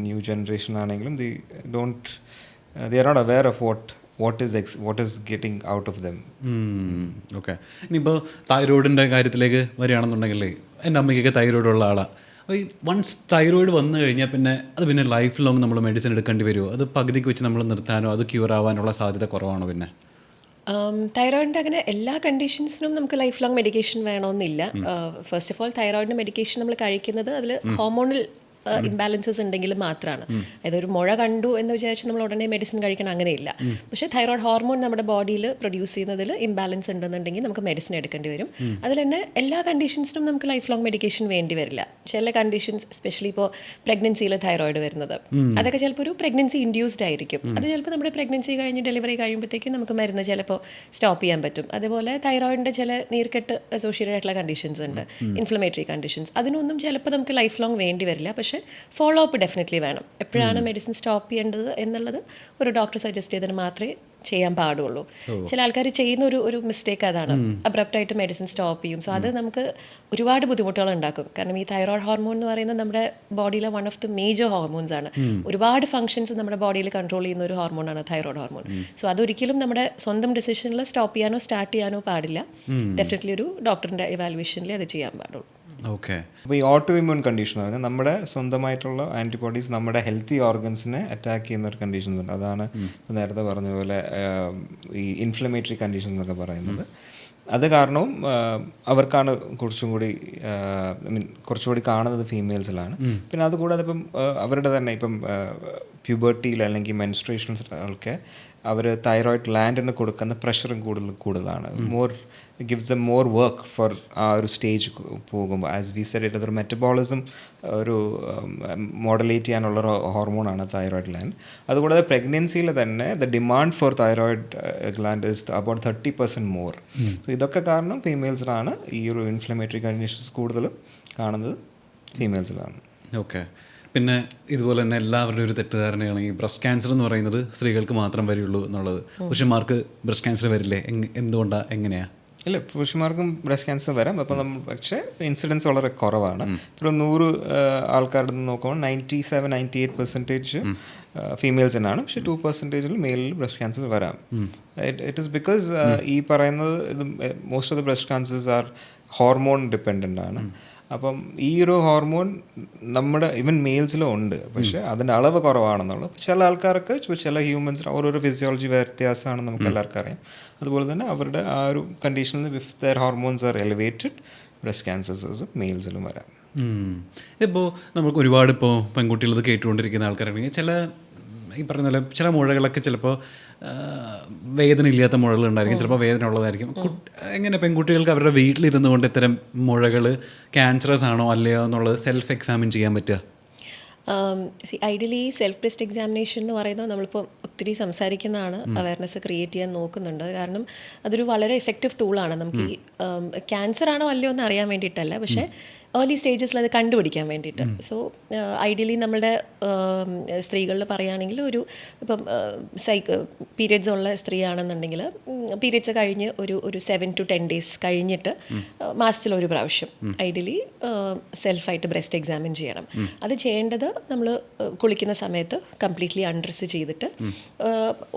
new generation ആണെങ്കിലും they are not aware of what is getting out of them. Okay. ഇനിയിപ്പോൾ തൈറോയിഡിൻ്റെ കാര്യത്തിലേക്ക് വരികയാണെന്നുണ്ടെങ്കിൽ എൻ്റെ അമ്മയ്ക്കൊക്കെ തൈറോയിഡ് ഉള്ള ആളാണ്. അപ്പോൾ ഈ വൺസ് തൈറോയിഡ് വന്നു കഴിഞ്ഞാൽ പിന്നെ അത് പിന്നെ ലൈഫ് ലോങ് നമ്മൾ മെഡിസിൻ എടുക്കേണ്ടി വരുമോ? അത് പകുതിക്ക് വെച്ച് നമ്മൾ നിർത്താനോ അത് ക്യൂർ ആവാനുള്ള സാധ്യത കുറവാണോ? പിന്നെ തൈറോയിഡിൻ്റെ അങ്ങനെ എല്ലാ കണ്ടീഷൻസിനും നമുക്ക് ലൈഫ് ലോങ് മെഡിക്കേഷൻ വേണമെന്നില്ല. ഫസ്റ്റ് ഓഫ് ഓൾ തൈറോയിഡിൻ്റെ മെഡിക്കേഷൻ നമ്മൾ കഴിക്കുന്നത് അതിൽ ഹോർമോണൽ ഇംബാലൻസസ് ഉണ്ടെങ്കിൽ മാത്രമാണ്. അതായത് ഒരു മുഴ കണ്ടു എന്ന് വിചാരിച്ച് നമ്മൾ ഉടനെ മെഡിസിൻ കഴിക്കണം അങ്ങനെയില്ല. പക്ഷേ തൈറോയ്ഡ് ഹോർമോൺ നമ്മുടെ ബോഡിയിൽ പ്രൊഡ്യൂസ് ചെയ്യുന്നതിൽ ഇംബാലൻസ് ഉണ്ടെന്നുണ്ടെങ്കിൽ നമുക്ക് മെഡിസിൻ എടുക്കേണ്ടി വരും. അതിൽ തന്നെ എല്ലാ കണ്ടീഷൻസിനും നമുക്ക് ലൈഫ് ലോങ് മെഡിക്കേഷൻ വേണ്ടി വരില്ല. ചില കണ്ടീഷൻസ് എസ്പെഷ്യലി ഇപ്പോൾ പ്രഗ്നൻസിയിൽ തൈറോയിഡ് വരുന്നത് അതൊക്കെ ചിലപ്പോൾ ഒരു പ്രഗ്നൻസി ഇൻഡ്യൂസ്ഡ് ആയിരിക്കും. അത് ചിലപ്പോൾ നമ്മുടെ പ്രഗ്നൻസി കഴിഞ്ഞ് ഡെലിവറി കഴിയുമ്പോഴത്തേക്കും നമുക്ക് മരുന്ന് ചിലപ്പോൾ സ്റ്റോപ്പ് ചെയ്യാൻ പറ്റും. അതുപോലെ തൈറോയിഡിൻ്റെ ചില നീർക്കെട്ട് അസോസിയേറ്റഡ് ആയിട്ടുള്ള കണ്ടീഷൻസ് ഉണ്ട്, ഇൻഫ്ലമേറ്ററി കണ്ടീഷൻസ്. അതിനൊന്നും ചിലപ്പോൾ നമുക്ക് ലൈഫ് ലോങ് വേണ്ടി വരില്ല. പക്ഷേ ഫോളോ അപ്പ് ഡെഫിനറ്റ്ലി വേണം. എപ്പോഴാണ് മെഡിസിൻ സ്റ്റോപ്പ് ചെയ്യേണ്ടത് എന്നുള്ളത് ഒരു ഡോക്ടർ സജസ്റ്റ് ചെയ്തതിന് മാത്രമേ ചെയ്യാൻ പാടുള്ളൂ. ചില ആൾക്കാർ ചെയ്യുന്ന ഒരു മിസ്റ്റേക്ക് അതാണ്, അബ്രപ്റ്റായിട്ട് മെഡിസിൻ സ്റ്റോപ്പ് ചെയ്യും. സോ അത് നമുക്ക് ഒരുപാട് ബുദ്ധിമുട്ടുകൾ ഉണ്ടാക്കും. കാരണം ഈ തൈറോയ്ഡ് ഹോർമോൺ എന്ന് പറയുന്നത് നമ്മുടെ ബോഡിയിലെ one of the major hormones ആണ്. ഒരുപാട് ഫംഗ്ഷൻസ് നമ്മുടെ ബോഡിയിൽ കൺട്രോൾ ചെയ്യുന്ന ഒരു ഹോർമോണാണ് തൈറോയ്ഡ് ഹോർമോൺ. സോ അതൊരിക്കലും നമ്മുടെ സ്വന്തം ഡിസിഷനിൽ സ്റ്റോപ്പ് ചെയ്യാനോ സ്റ്റാർട്ട് ചെയ്യാനോ പാടില്ല. ഡെഫിനറ്റ്ലി ഒരു ഡോക്ടറിൻ്റെ ഇവാലുവേഷനിൽ അത് ചെയ്യാൻ പാടുള്ളൂ. ഓക്കെ. അപ്പോൾ ഈ ഓട്ടോ ഇമ്മ്യൂൺ കണ്ടീഷൻ എന്ന് പറഞ്ഞാൽ നമ്മുടെ സ്വന്തമായിട്ടുള്ള ആൻറ്റിബോഡീസ് നമ്മുടെ ഹെൽത്തി ഓർഗൻസിനെ അറ്റാക്ക് ചെയ്യുന്ന ഒരു കണ്ടീഷൻസ് ഉണ്ട്. അതാണ് നേരത്തെ പറഞ്ഞ പോലെ ഈ ഇൻഫ്ലമേറ്ററി കണ്ടീഷൻസ് എന്നൊക്കെ പറയുന്നത്. അത് കാരണവും അവർക്കാണ് കുറച്ചും കൂടി കുറച്ചുകൂടി കാണുന്നത് ഫീമെയിൽസിലാണ്. പിന്നെ അതുകൂടാതെ ഇപ്പം അവരുടെ തന്നെ ഇപ്പം പ്യൂബർട്ടിയിൽ അല്ലെങ്കിൽ മെൻസ്ട്രേഷൻസിലൊക്കെ അവർ തൈറോയിഡ് ഗ്ലാൻഡിന് കൊടുക്കുന്ന പ്രഷറും കൂടുതലാണ്. Gives A more work for ആ ഒരു സ്റ്റേജ് പോകുമ്പോൾ. ആസ് വി സെഡ് ഇതൊരു മെറ്റബോളിസം ഒരു മോഡുലേറ്റ് ചെയ്യാനുള്ള ഒരു ഹോർമോണാണ് തൈറോയിഡ് ഗ്ലാൻഡ്. അതുകൂടാതെ പ്രഗ്നൻസിയിൽ തന്നെ the demand for thyroid gland is about 30% more. So ഇതൊക്കെ കാരണം ഫീമെയിൽസിലാണ് ഈ ഒരു ഇൻഫ്ലമേറ്ററി കണ്ടീഷൻസ് കൂടുതലും കാണുന്നത് ഫീമെയിൽസിലാണ്. ഓക്കെ. പിന്നെ ഇതുപോലെ തന്നെ എല്ലാവരുടെയും ഒരു തെറ്റിദ്ധാരണയാണ് ഈ ബ്രസ്റ്റ് ക്യാൻസർ എന്ന് പറയുന്നത് സ്ത്രീകൾക്ക് മാത്രം വരുള്ളൂ എന്നുള്ളത്. പുരുഷന്മാർക്ക് ബ്രസ്റ്റ് ക്യാൻസർ വരില്ലേ? എന്തുകൊണ്ടാണ്, എങ്ങനെയാണ്? ഇല്ല, പുരുഷന്മാർക്കും ബ്രസ്റ്റ് ക്യാൻസർ വരാം. അപ്പം നമ്മൾ പക്ഷേ ഇൻസിഡൻസ് വളരെ കുറവാണ്. ഇപ്പോൾ 100 ആൾക്കാരുടെ നിന്ന് നോക്കുമ്പോൾ 97-98% ഫീമെയിൽസിനാണ്. പക്ഷേ 2% മെയിലിൽ ബ്രസ്റ്റ് ക്യാൻസർ വരാം. ഇറ്റ് ഈസ് ബിക്കോസ് ഈ പറയുന്നത് ഇത് most of the breast cancers are hormone dependent ആണ്. അപ്പം ഈ ഒരു ഹോർമോൺ നമ്മുടെ ഈവൻ മെയിൽസിലും ഉണ്ട്, പക്ഷേ അതിൻ്റെ അളവ് കുറവാണെന്നുള്ളൂ. ചില ആൾക്കാർക്ക് ചില ഹ്യൂമൻസിന് ഓരോരോ ഫിസിയോളജി വ്യത്യാസമാണ് നമുക്ക് എല്ലാവർക്കും അറിയാം. അതുപോലെ തന്നെ അവരുടെ ആ ഒരു കണ്ടീഷനിൽ if their hormones are elevated breast cancers മെയിൽസിലും വരാം. ഇപ്പോൾ നമുക്ക് ഒരുപാട് ഇപ്പോൾ പെൺകുട്ടികളത് കേട്ടുകൊണ്ടിരിക്കുന്ന ആൾക്കാരാണെങ്കിൽ ചില ഈ പറഞ്ഞ പോലെ ചില മുഴകളൊക്കെ ചിലപ്പോൾ വേദന ഇല്ലാത്ത മുഴകളുണ്ടായിരിക്കും, ചിലപ്പോൾ വേദന ഉള്ളതായിരിക്കും. എങ്ങനെ പെൺകുട്ടികൾക്ക് അവരുടെ വീട്ടിലിരുന്നു കൊണ്ട് ഇത്തരം മുഴകൾ ക്യാൻസറസ് ആണോ അല്ലയോ എന്നുള്ളത് സെൽഫ് എക്സാമിൻ ചെയ്യാൻ പറ്റുക? ഐഡിയലി സെൽഫ് ബ്രസ്റ്റ് എക്സാമിനേഷൻ എന്ന് പറയുന്നത് നമ്മളിപ്പോൾ ഒത്തിരി സംസാരിക്കുന്നതാണ്, അവയർനെസ് ക്രിയേറ്റ് ചെയ്യാൻ നോക്കുന്നുണ്ട്. കാരണം അതൊരു വളരെ എഫക്റ്റീവ് ടൂളാണ്. നമുക്ക് ഈ ക്യാൻസർ ആണോ അല്ലയോ എന്ന് അറിയാൻ വേണ്ടിയിട്ടല്ല, പക്ഷേ ഏർലി സ്റ്റേജസിൽ അത് കണ്ടുപിടിക്കാൻ വേണ്ടിയിട്ട്. സോ ഐഡിയലി നമ്മുടെ സ്ത്രീകളിൽ പറയുകയാണെങ്കിൽ ഇപ്പം പീരിയഡ്സ് ഉള്ള സ്ത്രീയാണെന്നുണ്ടെങ്കിൽ പീരിയഡ്സ് കഴിഞ്ഞ് ഒരു 7 to 10 days കഴിഞ്ഞിട്ട് മാസത്തിലൊരു പ്രാവശ്യം ഐഡിയലി സെൽഫായിട്ട് ബ്രസ്റ്റ് എക്സാമിൻ ചെയ്യണം. അത് ചെയ്യേണ്ടത് നമ്മൾ കുളിക്കുന്ന സമയത്ത് കംപ്ലീറ്റ്ലി അൺഡ്രസ് ചെയ്തിട്ട്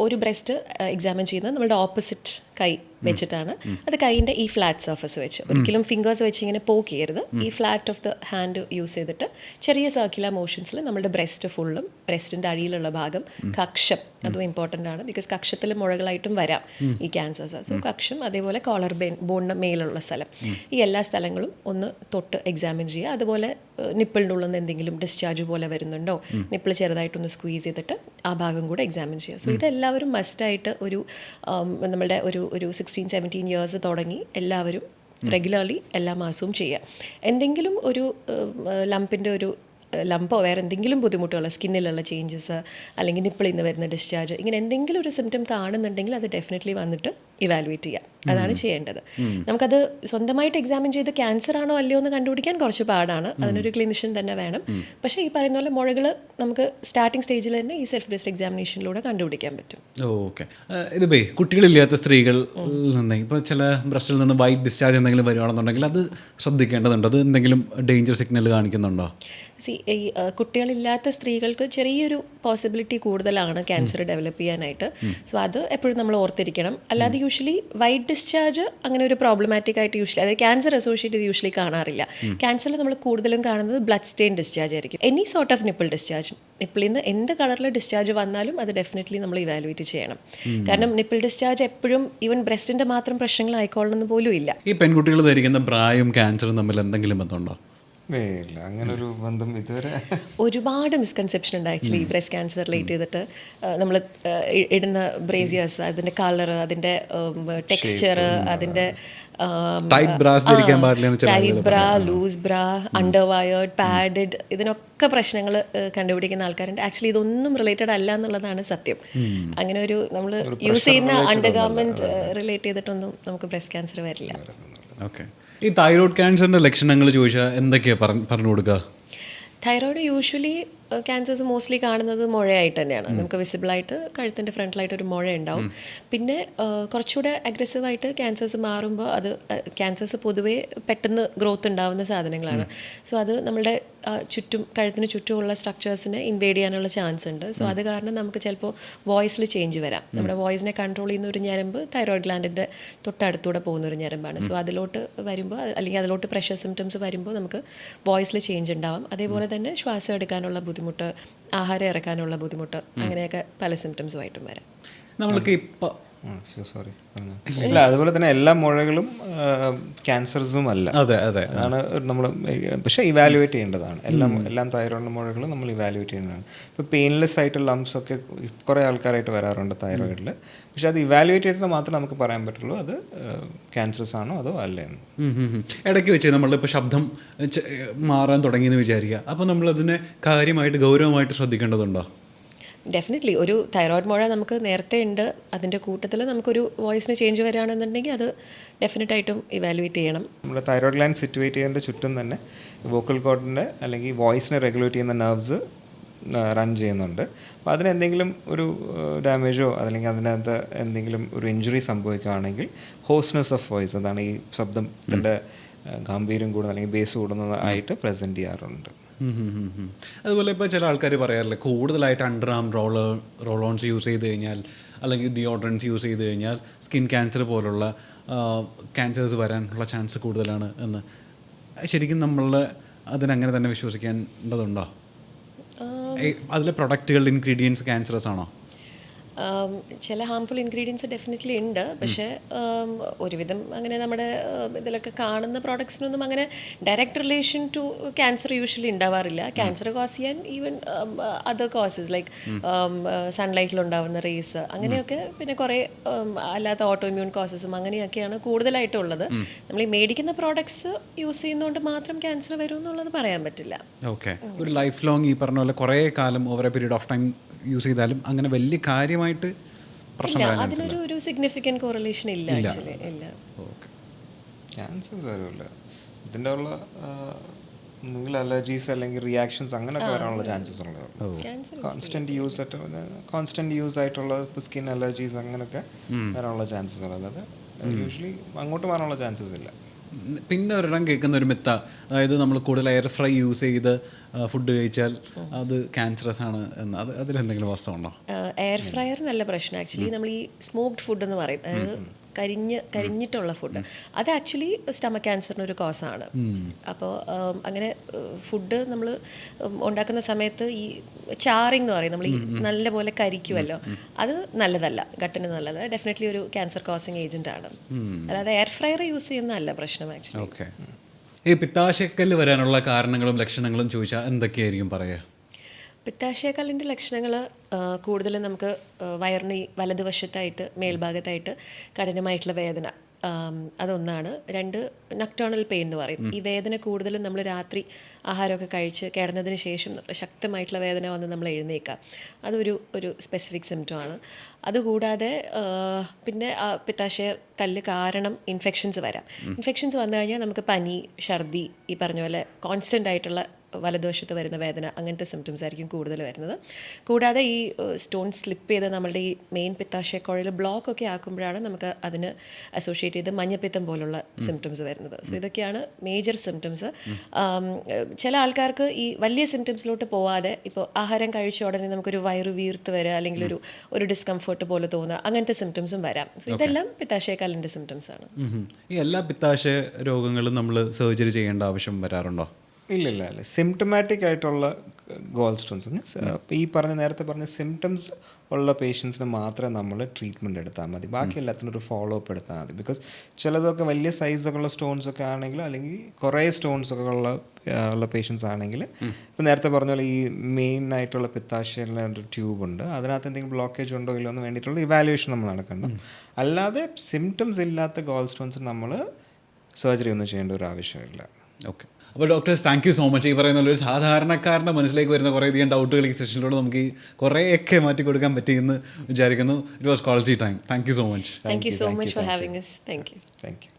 ഒരു ബ്രസ്റ്റ് എക്സാമിൻ ചെയ്യുന്നത് നമ്മളുടെ ഓപ്പോസിറ്റ് കൈ വെച്ചിട്ടാണ്. അത് കൈയിൻ്റെ ഈ ഫ്ലാറ്റ് സർഫസ് വെച്ച്, ഒരിക്കലും ഫിംഗേഴ്സ് വെച്ച് ഇങ്ങനെ പോക്ക് ചെയ്യരുത്. ഈ flat of the hand use ചെയ്തിട്ട് ചെറിയ സർക്കുലർ മോഷൻസിൽ നമ്മുടെ ബ്രസ്റ്റ് ഫുള്ളും ബ്രസ്റ്റിൻ്റെ അടിയിലുള്ള ഭാഗം, കക്ഷം അതും ഇമ്പോർട്ടൻ്റ് ആണ്. ബിക്കോസ് കക്ഷത്തിൽ മുഴകളായിട്ടും വരാം ഈ ക്യാൻസേഴ്സ്. സോ കക്ഷം, അതേപോലെ കോളർ ബോണിന് മേലുള്ള സ്ഥലം, ഈ എല്ലാ സ്ഥലങ്ങളും ഒന്ന് തൊട്ട് എക്സാമിൻ ചെയ്യുക. അതുപോലെ നിപ്പിളിൻ്റെ ഉള്ളിൽ നിന്ന് എന്തെങ്കിലും ഡിസ്ചാർജ് പോലെ വരുന്നുണ്ടോ, നിപ്പിൾ ചെറുതായിട്ടൊന്ന് സ്ക്വീസ് ചെയ്തിട്ട് ആ ഭാഗം കൂടെ എക്സാമിൻ ചെയ്യുക. സോ ഇതെല്ലാവരും മസ്റ്റായിട്ട് നമ്മളുടെ ഒരു 16-17 ഇയേഴ്സ് തുടങ്ങി എല്ലാവരും റെഗുലർലി എല്ലാ മാസവും ചെയ്യുക. എന്തെങ്കിലും ഒരു ലംപിൻ്റെ ലംപോ വേറെ എന്തെങ്കിലും ബുദ്ധിമുട്ടുള്ള സ്കിന്നിലുള്ള ചേഞ്ചസ് അല്ലെങ്കിൽ നിപ്പിളിൽ നിന്ന് വരുന്ന ഡിസ്ചാർജ്, ഇങ്ങനെ എന്തെങ്കിലും ഒരു സിംറ്റം കാണുന്നുണ്ടെങ്കിൽ അത് ഡെഫിനറ്റ്ലി വന്നിട്ട് ഇവാലുവേറ്റ് ചെയ്യാം. അതാണ് ചെയ്യേണ്ടത്. നമുക്കത് സ്വന്തമായിട്ട് എക്സാമിൻ ചെയ്ത് ക്യാൻസർ ആണോ അല്ലയോ എന്ന് കണ്ടുപിടിക്കാൻ കുറച്ച് പാടാണ്, അതിനൊരു ക്ലിനിഷ്യൻ തന്നെ വേണം. പക്ഷേ ഈ പറയുന്ന പോലെ മുഴകൾ നമുക്ക് സ്റ്റാർട്ടിംഗ് സ്റ്റേജിൽ തന്നെ ഈ സെൽഫ് ബ്രസ്റ്റ് എക്സാമിനേഷനിലൂടെ കണ്ടുപിടിക്കാൻ പറ്റും. ഓക്കെ. ഇത് സ്ത്രീകളില്ലാത്ത സ്ത്രീകൾ നിന്ന് ഇപ്പോൾ ചില ബ്രസ്റ്റിൽ നിന്ന് വൈറ്റ് ഡിസ്ചാർജ് എന്തെങ്കിലും വരുവാണെന്നുണ്ടെങ്കിൽ അത് ശ്രദ്ധിക്കേണ്ടതുണ്ട്. അത് എന്തെങ്കിലും ഡേഞ്ചർ സിഗ്നൽ കാണിക്കുന്നുണ്ടോ? ഈ കുട്ടികളില്ലാത്ത സ്ത്രീകൾക്ക് ചെറിയൊരു പോസിബിലിറ്റി കൂടുതലാണ് ക്യാൻസർ ഡെവലപ്പ് ചെയ്യാനായിട്ട്. സോ അത് എപ്പോഴും നമ്മൾ ഓർത്തിരിക്കണം. അല്ലാതെ യൂഷ്വലി വൈറ്റ് ഡിസ്ചാർജ് അങ്ങനെ ഒരു പ്രോബ്ലമാറ്റിക് ആയിട്ട് യൂഷ്വലി, അതായത് ക്യാൻസർ അസോസിയേറ്റ് ചെയ്ത് യൂഷ്വലി കാണാറില്ല. ക്യാൻസറിൽ നമ്മൾ കൂടുതലും കാണുന്നത് ബ്ലഡ് സ്റ്റെയിൻ ഡിസ്ചാർജ് ആയിരിക്കും. Any sort of nipple discharge, നിപ്പിളിൽ നിന്ന് എന്ത് കളറിൽ ഡിസ്ചാർജ് വന്നാലും അത് ഡെഫിനറ്റ്ലി നമ്മൾ ഇവാലുവേറ്റ് ചെയ്യണം. കാരണം നിപ്പിൾ ഡിസ്ചാർജ് എപ്പോഴും ഈവൻ ബ്രസ്റ്റിന്റെ മാത്രം പ്രശ്നങ്ങളായിക്കോളണമെന്ന് പോലും ഇല്ല. ഈ പെൺകുട്ടികൾ ധരിക്കുന്ന ബ്രായും ക്യാൻസറും തമ്മിൽ എന്തെങ്കിലും ബന്ധമുണ്ടോ? ഇല്ല, അങ്ങനെ ഒരു ബന്ധം ഇതുവരെ. ഒരുപാട് മിസ്കൺസെപ്ഷൻ ഉണ്ട് ആക്ച്വലി ഈ ബ്രസ്റ്റ് ക്യാൻസർ റിലേറ്റ് ചെയ്തിട്ട്. നമ്മൾ ഇടുന്ന ബ്രേസിയേഴ്സ്, അതിൻ്റെ കളറ്, അതിൻ്റെ ടെക്സ്ചർ, അതിൻ്റെ ടൈറ്റ് ബ്രാ, ലൂസ് ബ്രാ, അണ്ടർ വയേർഡ്, പാഡഡ്, ഇതിനൊക്കെ പ്രശ്നങ്ങൾ കണ്ടുപിടിക്കുന്ന ആൾക്കാരുണ്ട്. ആക്ച്വലി ഇതൊന്നും റിലേറ്റഡ് അല്ല എന്നുള്ളതാണ് സത്യം. അങ്ങനെ ഒരു നമ്മൾ യൂസ് ചെയ്യുന്ന അണ്ടർ ഗാർമെന്റ് റിലേറ്റ് ചെയ്തിട്ടൊന്നും നമുക്ക് ബ്രസ്റ്റ് ക്യാൻസർ വരില്ല. ഓക്കെ. ഈ തൈറോയ്ഡ് ക്യാൻസറിൻ്റെ ലക്ഷണങ്ങൾ ചോദിച്ചാൽ എന്തൊക്കെയാണ് പറഞ്ഞു കൊടുക്കുക? തൈറോയ്ഡ് യൂഷ്വലി ക്യാൻസേഴ്സ് മോസ്റ്റ്ലി കാണുന്നത് മുഴയായിട്ട് തന്നെയാണ്. നമുക്ക് വിസിബിളായിട്ട് കഴുത്തിൻ്റെ ഫ്രണ്ടിലായിട്ട് ഒരു മുഴ ഉണ്ടാവും. പിന്നെ കുറച്ചുകൂടെ അഗ്രസീവായിട്ട് ക്യാൻസേഴ്സ് മാറുമ്പോൾ അത് ക്യാൻസേഴ്സ് പൊതുവേ പെട്ടെന്ന് ഗ്രോത്ത് ഉണ്ടാവുന്ന സാധനങ്ങളാണ്. സോ അത് നമ്മളുടെ ചുറ്റും, കഴുത്തിന് ചുറ്റുമുള്ള സ്ട്രക്ചേഴ്സിനെ ഇൻവേഡ് ചെയ്യാനുള്ള ചാൻസ് ഉണ്ട്. സോ അത് കാരണം നമുക്ക് ചിലപ്പോൾ വോയിസിൽ ചേഞ്ച് വരാം. നമ്മുടെ വോയിസിനെ കൺട്രോൾ ചെയ്യുന്ന ഒരു ഞരമ്പ് തൈറോയ്ഡ് ഗ്ലാൻഡിൻ്റെ തൊട്ടടുത്തൂടെ പോകുന്ന ഒരു ഞരമ്പാണ്. സോ അതിലോട്ട് വരുമ്പോൾ, അല്ലെങ്കിൽ അതിലോട്ട് പ്രഷർ സിംറ്റംസ് വരുമ്പോൾ നമുക്ക് വോയിസിൽ ചേഞ്ച് ഉണ്ടാവാം. അതേപോലെ തന്നെ ശ്വാസം എടുക്കാനുള്ള ബുദ്ധിമുട്ട്, ആഹാരം ഇറക്കാനുള്ള ബുദ്ധിമുട്ട്, അങ്ങനെയൊക്കെ പല സിംറ്റംസുമായിട്ടും വരാം. നമ്മൾക്ക് ഇപ്പോൾ സോറി ഇല്ല, അതുപോലെ തന്നെ എല്ലാ മുഴകളും ക്യാൻസർസും അല്ല. അതെ അതെ, അതാണ് നമ്മൾ പക്ഷേ ഇവാലുവേറ്റ് ചെയ്യേണ്ടതാണ്. എല്ലാം തൈറോയിഡ് മുഴകളും നമ്മൾ ഇവാലുവേറ്റ് ചെയ്യേണ്ടതാണ്. ഇപ്പോൾ പെയിൻലെസ് ആയിട്ട് ലംസ് ഒക്കെ കുറേ ആൾക്കാരായിട്ട് വരാറുണ്ട് തൈറോയിഡിൽ. പക്ഷെ അത് ഇവാലുവേറ്റ് ചെയ്തിട്ട് മാത്രമേ നമുക്ക് പറയാൻ പറ്റുള്ളൂ അത് ക്യാൻസറസ് ആണോ അതോ അല്ലെന്ന്. ഇടയ്ക്ക് വെച്ച് നമ്മളിപ്പോൾ ശബ്ദം മാറാൻ തുടങ്ങിയെന്ന് വിചാരിക്കുക, അപ്പോൾ നമ്മളതിനെ കാര്യമായിട്ട് ഗൗരവമായിട്ട് ശ്രദ്ധിക്കേണ്ടതുണ്ടോ? ഡെഫിനറ്റ്ലി. ഒരു തൈറോയ്ഡ് മുഴ നമുക്ക് നേരത്തെ ഉണ്ട്, അതിൻ്റെ കൂട്ടത്തിൽ നമുക്കൊരു വോയിസിന് ചേഞ്ച് വരികയാണെന്നുണ്ടെങ്കിൽ അത് ഡെഫിനറ്റായിട്ടും ഇവാലുവേറ്റ് ചെയ്യണം. നമ്മുടെ തൈറോയ്ഡ് ഗ്ലാൻഡ് സിറ്റുവേറ്റ് ചെയ്യുന്നതിൻ്റെ ചുറ്റും തന്നെ വോക്കൽ കോർഡിൻ്റെ അല്ലെങ്കിൽ വോയിസിനെ റെഗുലേറ്റ് ചെയ്യുന്ന നെർവ്സ് റൺ ചെയ്യുന്നുണ്ട്. അപ്പോൾ അതിനെന്തെങ്കിലും ഒരു ഡാമേജോ അല്ലെങ്കിൽ അതിനകത്ത് എന്തെങ്കിലും ഒരു ഇഞ്ചുറി സംഭവിക്കുകയാണെങ്കിൽ ഹോസ്നെസ് ഓഫ് വോയിസ്, അതാണ് ഈ ശബ്ദത്തിൻ്റെ ഗാംഭീര്യം കൂടുന്നത് അല്ലെങ്കിൽ ബേസ് കൂടുന്നതായിട്ട് പ്രസൻറ്റ് ചെയ്യാറുണ്ട്. അതുപോലെ ഇപ്പോൾ ചില ആൾക്കാർ പറയാറില്ല, കൂടുതലായിട്ട് അണ്ടർ ആം റോളോൺസ് യൂസ് ചെയ്ത് കഴിഞ്ഞാൽ അല്ലെങ്കിൽ ഡിയോഡ്രൻസ് യൂസ് ചെയ്ത് കഴിഞ്ഞാൽ സ്കിൻ ക്യാൻസർ പോലുള്ള ക്യാൻസേഴ്സ് വരാനുള്ള ചാൻസ് കൂടുതലാണ് എന്ന്. ശരിക്കും നമ്മൾ അതിനങ്ങനെ തന്നെ വിശ്വസിക്കേണ്ടതുണ്ടോ? അതിലെ പ്രൊഡക്റ്റുകൾ, ഇൻഗ്രീഡിയൻസ് ക്യാൻസറസ് ആണോ? ചില ഹാംഫുൾ ഇൻഗ്രീഡിയൻസ് ഡെഫിനറ്റ്ലി ഉണ്ട്. പക്ഷേ ഒരുവിധം അങ്ങനെ നമ്മുടെ ഇതിലൊക്കെ കാണുന്ന പ്രോഡക്ട്സിനൊന്നും അങ്ങനെ direct relation to cancer usually ഉണ്ടാവാറില്ല. ക്യാൻസർ കോസ് ചെയ്യാൻ ഈവൻ അതർ കോസസ് ലൈക്ക് സൺലൈറ്റിലുണ്ടാവുന്ന റേസ്, അങ്ങനെയൊക്കെ, പിന്നെ കുറേ അല്ലാത്ത ഓട്ടോ ഇമ്മ്യൂൺ കോസസും അങ്ങനെയൊക്കെയാണ് കൂടുതലായിട്ടുള്ളത്. നമ്മൾ ഈ മേടിക്കുന്ന പ്രോഡക്ട്സ് യൂസ് ചെയ്യുന്നതുകൊണ്ട് മാത്രം ക്യാൻസർ വരും എന്നുള്ളത് പറയാൻ പറ്റില്ല. ഓക്കെ. ഒരു ലൈഫ് ലോങ് ഈ പറഞ്ഞ പോലെ കുറേ കാലം over A period of time use ചെയ്താലും അങ്ങനെ വലിയ കാര്യമായിട്ട് പ്രശ്നം അതിനൊരു സിഗ്നിഫിക്കൻറ്റ് കോറിലേഷൻ ഇല്ല ആക്ച്വലി. ഇല്ല. ക്യാൻസേഴ്സ് വരുമല്ല, ഇതിൻ്റെ ഉള്ള എന്തെങ്കിലും അലർജീസ് അല്ലെങ്കിൽ റിയാക്ഷൻസ് അങ്ങനെയൊക്കെ വരാനുള്ള ചാൻസസ് ഉള്ളൂ. കോൺസ്റ്റൻറ്റ് യൂസ് ആയിട്ടുള്ള സ്കിൻ അലർജീസ് അങ്ങനെയൊക്കെ വരാനുള്ള ചാൻസസ് ഉള്ളൂ. അല്ലാതെ യൂഷ്വലി അങ്ങോട്ട് വരാനുള്ള ചാൻസസ് ഇല്ല. പിന്നെ ഒരിടം കേൾക്കുന്ന ഒരു മിത്ത, അതായത് നമ്മൾ കൂടുതൽ എയർ ഫ്രൈ യൂസ് ചെയ്ത് ഫുഡ് കഴിച്ചാൽ അത് ക്യാൻസറസ് ആണ് എന്ന്. അതിലെന്തെങ്കിലും വാസ്തവമുണ്ടോ? എയർ ഫ്രയർ നല്ല പ്രശ്നം ആക്ച്വലി. നമ്മൾ ഈ സ്മോക്ഡ് ഫുഡ് എന്ന് പറയും, അതായത് കരിഞ്ഞിട്ടുള്ള ഫുഡ്, അത് ആക്ച്വലി സ്റ്റമക് ക്യാൻസറിനൊരു കോസാണ്. അപ്പോൾ അങ്ങനെ ഫുഡ് നമ്മൾ ഉണ്ടാക്കുന്ന സമയത്ത് ഈ ചാറിങ് എന്ന് പറയും, നമ്മൾ ഈ നല്ലപോലെ കരിക്കുമല്ലോ, അത് നല്ലതല്ല, ഗട്ടിന് നല്ലത്. ഡെഫിനറ്റ്ലി ഒരു ക്യാൻസർ കോസിങ് ഏജന്റ് ആണ്. അല്ലാതെ എയർ ഫ്രയർ യൂസ് ചെയ്യുന്നതല്ല പ്രശ്നം ആക്ച്വലി. ഓക്കെ. ഈ പിത്താശക്കല്ല് വരാനുള്ള കാരണങ്ങളും ലക്ഷണങ്ങളും ചോദിച്ചാൽ എന്തൊക്കെയായിരിക്കും പറയുക? പിത്താശയക്കല്ലിൻ്റെ ലക്ഷണങ്ങൾ കൂടുതലും നമുക്ക് വയറിന് വലതുവശത്തായിട്ട് മേൽഭാഗത്തായിട്ട് കഠിനമായിട്ടുള്ള വേദന, അതൊന്നാണ്. 2 നക്ടോണൽ പെയിൻ എന്ന് പറയും. ഈ വേദന കൂടുതലും നമ്മൾ രാത്രി ആഹാരമൊക്കെ കഴിച്ച് കിടന്നതിന് ശേഷം നല്ല ശക്തമായിട്ടുള്ള വേദന വന്ന് നമ്മൾ എഴുന്നേക്കാം. ഒരു സ്പെസിഫിക് സിംറ്റമാണ്. അതുകൂടാതെ പിന്നെ പിത്താശയ കല്ല് കാരണം ഇൻഫെക്ഷൻസ് വരാം. ഇൻഫെക്ഷൻസ് വന്നു കഴിഞ്ഞാൽ നമുക്ക് പനി, ഛർദി, ഈ പറഞ്ഞ പോലെ കോൺസ്റ്റൻ്റ് ആയിട്ടുള്ള വലതുവശത്ത് വരുന്ന വേദന, അങ്ങനത്തെ സിംറ്റംസ് ആയിരിക്കും കൂടുതൽ വരുന്നത്. കൂടാതെ ഈ സ്റ്റോൺ സ്ലിപ്പ് ചെയ്ത് നമ്മളുടെ ഈ മെയിൻ പിത്താശയക്കുഴൽ ബ്ലോക്ക് ഒക്കെ ആക്കുമ്പോഴാണ് നമുക്ക് അതിന് അസോഷ്യേറ്റ് ചെയ്ത് മഞ്ഞപ്പിത്തം പോലുള്ള സിംറ്റംസ് വരുന്നത്. സോ ഇതൊക്കെയാണ് മേജർ സിംറ്റംസ്. ചില ആൾക്കാർക്ക് ഈ വലിയ സിംറ്റംസിലോട്ട് പോവാതെ ഇപ്പോൾ ആഹാരം കഴിച്ച ഉടനെ നമുക്കൊരു വയറ് വീർത്ത് വരിക, അല്ലെങ്കിൽ ഒരു ഡിസ്കംഫർട്ട് പോലെ തോന്നുക, അങ്ങനത്തെ സിംറ്റംസും വരാം. സോ ഇതെല്ലാം പിത്താശയക്കല്ലിൻ്റെ സിംറ്റംസ് ആണ്. ഈ എല്ലാ പിത്താശയ രോഗങ്ങളും നമ്മൾ സർജറി ചെയ്യേണ്ട ആവശ്യം വരാറുണ്ടോ? ഇല്ല. സിംറ്റമാറ്റിക് ആയിട്ടുള്ള ഗോൾ സ്റ്റോൺസ്, ഈ നേരത്തെ പറഞ്ഞ സിംറ്റംസ് ഉള്ള പേഷ്യൻസിന് മാത്രമേ നമ്മൾ ട്രീറ്റ്മെൻറ്റ് എടുത്താൽ മതി. ബാക്കി എല്ലാത്തിനും ഒരു ഫോളോ അപ്പ് എടുത്താൽ മതി. ബിക്കോസ് ചിലതൊക്കെ വലിയ സൈസൊക്കെ ഉള്ള സ്റ്റോൺസ് ഒക്കെ ആണെങ്കിൽ, അല്ലെങ്കിൽ കുറേ സ്റ്റോൺസ് ഒക്കെ ഉള്ള പേഷ്യൻസ് ആണെങ്കിൽ, ഇപ്പം നേരത്തെ പറഞ്ഞ പോലെ ഈ മെയിൻ ആയിട്ടുള്ള പിത്താശയിലെ ഒരു ട്യൂബ് ഉണ്ട്, അതിനകത്ത് എന്തെങ്കിലും ബ്ലോക്കേജ് ഉണ്ടോ ഇല്ലോ എന്ന് വേണ്ടിയിട്ടുള്ള ഇവാലുവേഷൻ നമ്മൾ നടക്കണം. അല്ലാതെ സിംറ്റംസ് ഇല്ലാത്ത ഗോൾ സ്റ്റോൺസ് നമ്മൾ സർജറി ഒന്നും ചെയ്യേണ്ട ഒരു ആവശ്യമില്ല. ഓക്കെ. അപ്പോൾ doctors, thank you so much. ഈ പറയുന്ന ഒരു സാധാരണക്കാരൻ്റെ മനസ്സിലേക്ക് വരുന്ന കുറേയധികം ഡൗട്ടുകൾ ഈ സെഷനിലൂടെ നമുക്ക് ഈ കുറേയൊക്കെ മാറ്റി കൊടുക്കാൻ പറ്റിയെന്ന് വിചാരിക്കുന്നു. It was quality time. Thank you so much. Thank you so much for having us. Thank you. Thank you.